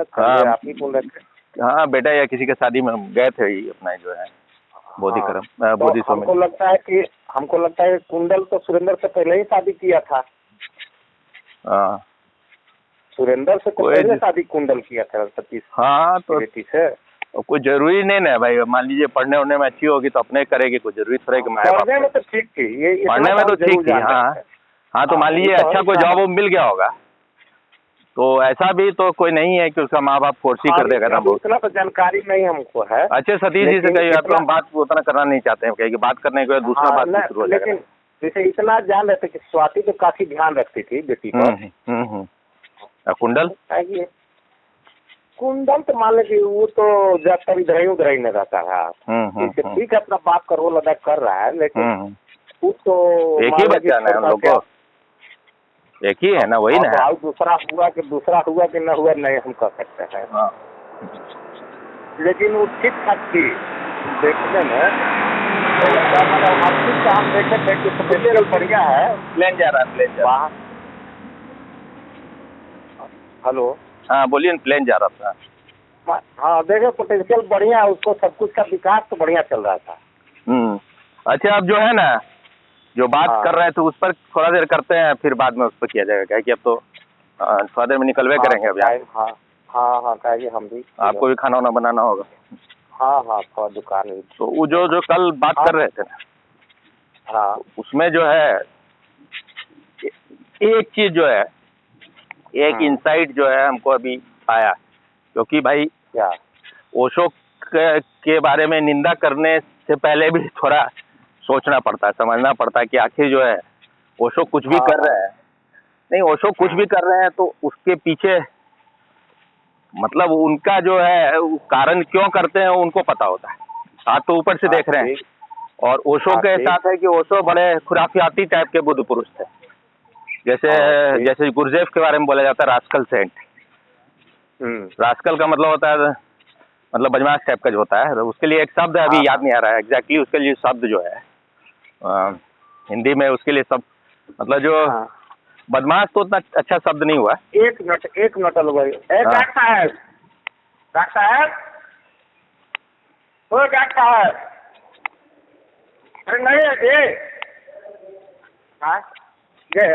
आप ही बोल रहे थे। हाँ, बेटा या किसी के शादी में गए थे अपना जो है बोधि। हमको लगता है कुंडल तो सुरेंद्र से पहले ही शादी किया था। सुरेंद्र से पहले शादी कुंडल किया था सतीश। हाँ, तो बेटी से कोई जरूरी नहीं ना भाई। मान लीजिए पढ़ने उड़ने में अच्छी होगी तो अपने करेगी, कोई जरूरी थोड़ा कि पढ़ने में तो ठीक थी, पढ़ने में तो ठीक थी। हाँ, तो मान लीजिए अच्छा कोई जॉब मिल गया होगा तो ऐसा भी तो कोई नहीं है कि उसका माँ बाप फोर्स कर देगा ना। उतना तो जानकारी नहीं हमको है। अच्छा, सतीश जी से कहिए तो हम बात उतना करना नहीं चाहते हैं, कहेंगे बात करने के बाद दूसरा बात शुरू हो जाएगा। लेकिन जैसे इतना जान रहे थे कि स्वाति तो काफी ध्यान रखती थी बेटी पर। कुंडल तो मान लीजिए वो तो जब तक उधर ही में रहता है। ठीक है, अपना बाप का रोल अदा कर रहा है, लेकिन वो तो एक ही बच्चा है हम लोग को, एक ही है ना, वही ना। दूसरा हुआ कि न हुआ नहीं हम कह सकते हैं। लेकिन वो ठीक ठाक थी देखने में। हम देखे थे कि बढ़िया है। प्लेन जा रहा है। हेलो, हाँ बोलिए, प्लेन जा रहा था। हाँ, देखे पोटेंशियल बढ़िया है उसको, सब कुछ का विकास तो बढ़िया चल रहा था। अच्छा, अब जो है ना जो बात कर रहे थे उस पर थोड़ा देर करते हैं, फिर बाद में उस पर किया जाएगा, क्या कि अब तो थोड़ा देर में निकलवे करेंगे अब यहाँ। हाँ, कहिए हम भी। आपको भी खाना वाना बनाना होगा। हाँ, थोड़ा दुकान भी। तो वो जो कल बात कर रहे थे ना, हाँ, उसमें जो है एक चीज जो है, एक इंसाइट जो है हमको अभी आया, क्योंकि भाई ओशो के बारे में निंदा करने से पहले भी थोड़ा सोचना पड़ता है, समझना पड़ता है कि आखिर जो है ओशो कुछ भी कर रहा है नहीं, ओशो कुछ भी कर रहे हैं तो उसके पीछे मतलब उनका जो है वो कारण क्यों करते हैं उनको पता होता है। आप तो ऊपर से देख रहे हैं। और ओशो के साथ है कि ओशो बड़े खुराफियाती टाइप के बुद्ध पुरुष थे। जैसे गुरजेफ के बारे में बोला जाता है रास्कल सेंट। रास्कल का मतलब होता है मतलब बदमाश टाइप का जो होता है, तो उसके लिए एक शब्द है, अभी याद नहीं आ रहा है एग्जैक्टली उसके लिए शब्द जो है हिंदी में उसके लिए सब मतलब जो बदमाश तो उतना अच्छा शब्द नहीं हुआ। एक मिनट भाई। डॉक्टर साहब अरे नहीं है ये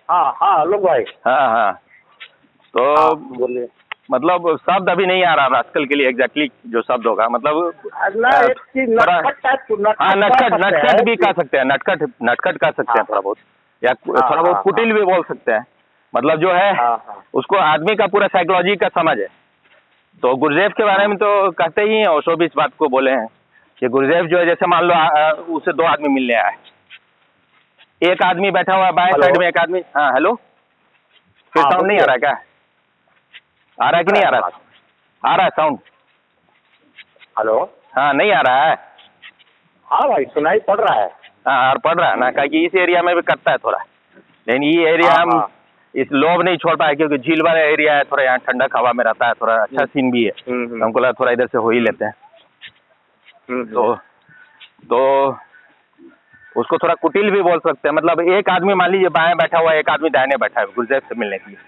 हाँ लोग भाई। हाँ तो बोलिए। मतलब शब्द अभी नहीं आ रहा रास्कल के लिए एग्जैक्टली जो शब्द होगा मतलब नटखट भी कह सकते हैं, नटखट कह सकते हैं थोड़ा बहुत, या थोड़ा बहुत कुटिल भी बोल सकते हैं। मतलब जो है उसको आदमी का पूरा साइकोलॉजी का समझ है। तो गुरजेफ के बारे में तो कहते ही हैं, ओशो भी इस बात को बोले हैं कि गुरजेफ जो है जैसे मान लो उसे दो आदमी मिलने आए, एक आदमी बैठा हुआ है बाएं साइड में, एक आदमी। हाँ हेलो, फिर साउंड नहीं आ रहा है क्या? आ रहा है कि नहीं आ रहा? आ रहा है साउंड? हेलो हाँ नहीं आ रहा है? हाँ भाई सुनाई पड़ रहा है। हाँ पड़ रहा है ना, क्योंकि इस एरिया में भी कटता है थोड़ा, लेकिन ये एरिया हम इस लोब नहीं छोड़ पाए क्योंकि झील वाला एरिया है, थोड़ा यहाँ ठंडक हवा में रहता है, थोड़ा अच्छा सीन भी है। हमको लगा थोड़ा इधर से हो ही लेते हैं। तो उसको थोड़ा कुटिल भी बोल सकते हैं। मतलब एक आदमी मान लीजिए बाएं बैठा हुआ है, एक आदमी दाहिने बैठा है गुरजेफ से मिलने के लिए।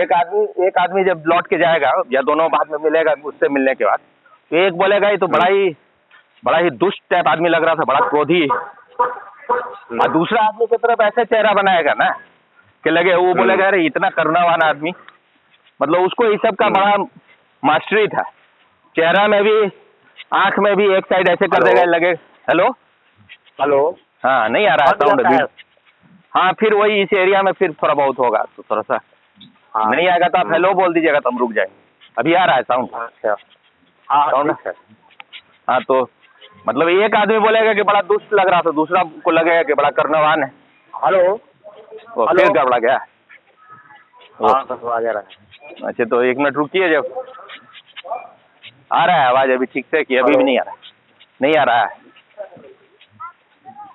एक आदमी जब लौट के जाएगा या दोनों बाद में मिलेगा उससे मिलने के बाद, तो एक बोलेगा ये तो बड़ा ही दुष्ट टाइप आदमी लग रहा था, बड़ा क्रोधी। और दूसरा आदमी की तरफ ऐसे चेहरा बनाएगा ना कि लगे, वो बोलेगा अरे इतना करनावान आदमी। मतलब उसको इस सब का बड़ा मास्टरी था, चेहरा में भी आंख में भी एक साइड ऐसे कर देगा लगे। हेलो हाँ नहीं आ रहा है साउंड अभी? हाँ फिर वही इस एरिया में फिर थोड़ा बहुत होगा, तो थोड़ा सा नहीं आएगा तो आप हेलो बोल दीजिएगा तो हम रुक जाएंगे। अभी आ रहा है साउंड? साउंड हाँ तो मतलब एक आदमी बोलेगा कि बड़ा दुष्ट लग रहा था, दूसरा को लगेगा कि बड़ा कर्णवान है। हेलो फिर गड़बड़ा गया। आ जा रहा है। अच्छा तो एक मिनट रुकिए, जब आ रहा है आवाज अभी ठीक से कि अभी भी नहीं आ रहा है? नहीं आ रहा है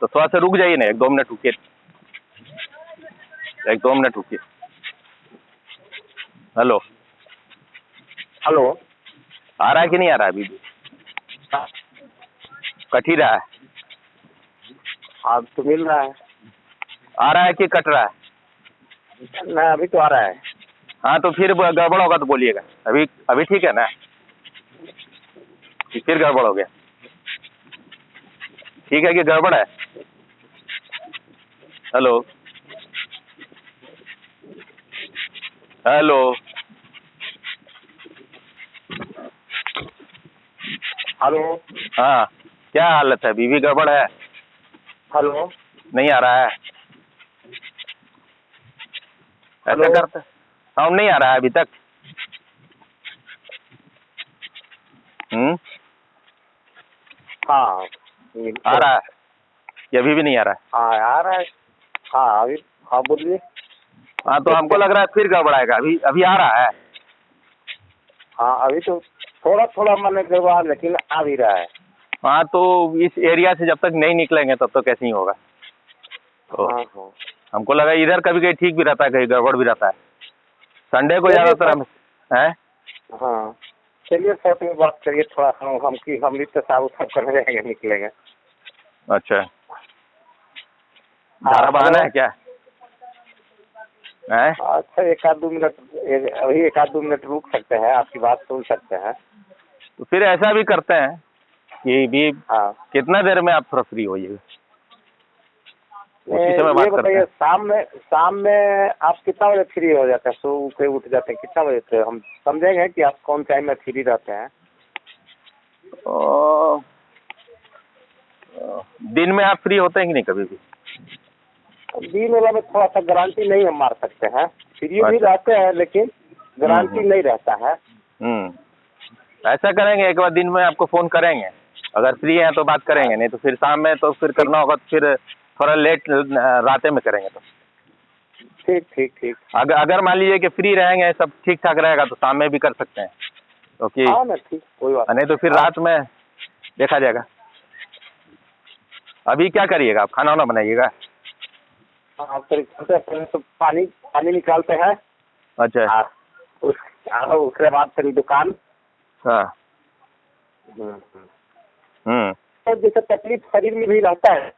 तो थोड़ा सा रुक जाइए ना, 1-2 मिनट रुकिए, 1-2 मिनट रुकिए। हेलो आ रहा है कि नहीं आ रहा है? अभी भी कट ही रहा है? आप तो मिल रहा है। आ रहा है कि कट रहा है? नहीं अभी तो आ रहा है। हाँ तो फिर गड़बड़ होगा तो बोलिएगा। अभी ठीक है ना? फिर गड़बड़ हो गया? ठीक है कि गड़बड़ है? हेलो हेलो हाँ क्या हालत है? बीवी गड़बड़ है? हेलो नहीं आ रहा है? ऐसा करते साउंड नहीं आ रहा है अभी तक? हाँ आ रहा है कि अभी भी नहीं आ रहा है? हाँ आ रहा है। हाँ अभी हाँ बोलिए। हाँ तो हमको लग रहा है फिर गड़बड़ाएगा। अभी आ रहा है? हाँ अभी तो थोड़ा मैंने गड़बड़ा, लेकिन आ भी रहा है। हाँ तो इस एरिया से जब तक नहीं निकलेंगे तब तो कैसे ही होगा। तो हमको लगा इधर कभी कहीं ठीक भी रहता है, कहीं गड़बड़ भी रहता है। संडे को ज़्यादातर हम है। हाँ चलिए सर में बात करिए थोड़ा, हम भी तो साहब सब करने जाएंगे, निकलेंगे। अच्छा धारा बहाना है क्या? है? अच्छा 1-2 मिनट अभी 1-2 मिनट रुक सकते हैं, आपकी बात सुन सकते हैं। तो फिर ऐसा भी करते हैं कि भी कितना देर में आप थोड़ा फ्री होइएगा, उसी समय बात करते हैं। शाम में आप कितना बजे फ्री हो जाते हैं? सो के उठ जाते हैं कितना बजे से? हम समझेंगे कि आप कौन टाइम में फ्री रहते हैं। दिन में आप फ्री होते हैं कि नहीं कभी भी? दिन वाला में थोड़ा सा गारंटी नहीं हम मार सकते हैं, फ्री भी रहते हैं लेकिन गारंटी नहीं रहता है। ऐसा करेंगे एक बार दिन में आपको फोन करेंगे, अगर फ्री हैं तो बात करेंगे, नहीं तो फिर शाम में तो फिर करना होगा, तो फिर थोड़ा लेट रात में करेंगे। तो ठीक ठीक ठीक। अगर मान लीजिए कि फ्री रहेंगे, सब ठीक ठाक रहेगा, तो शाम में भी कर सकते हैं, क्योंकि हाँ ना, ठीक, कोई बात नहीं तो फिर रात में देखा जाएगा। अभी क्या करिएगा आप, खाना वाना बनाइएगा? हाँ, फिर तो पानी पानी निकालते हैं। अच्छा। उसके बाद फिर दुकान। हाँ। तो जैसे तकलीफ शरीर में भी रहता है।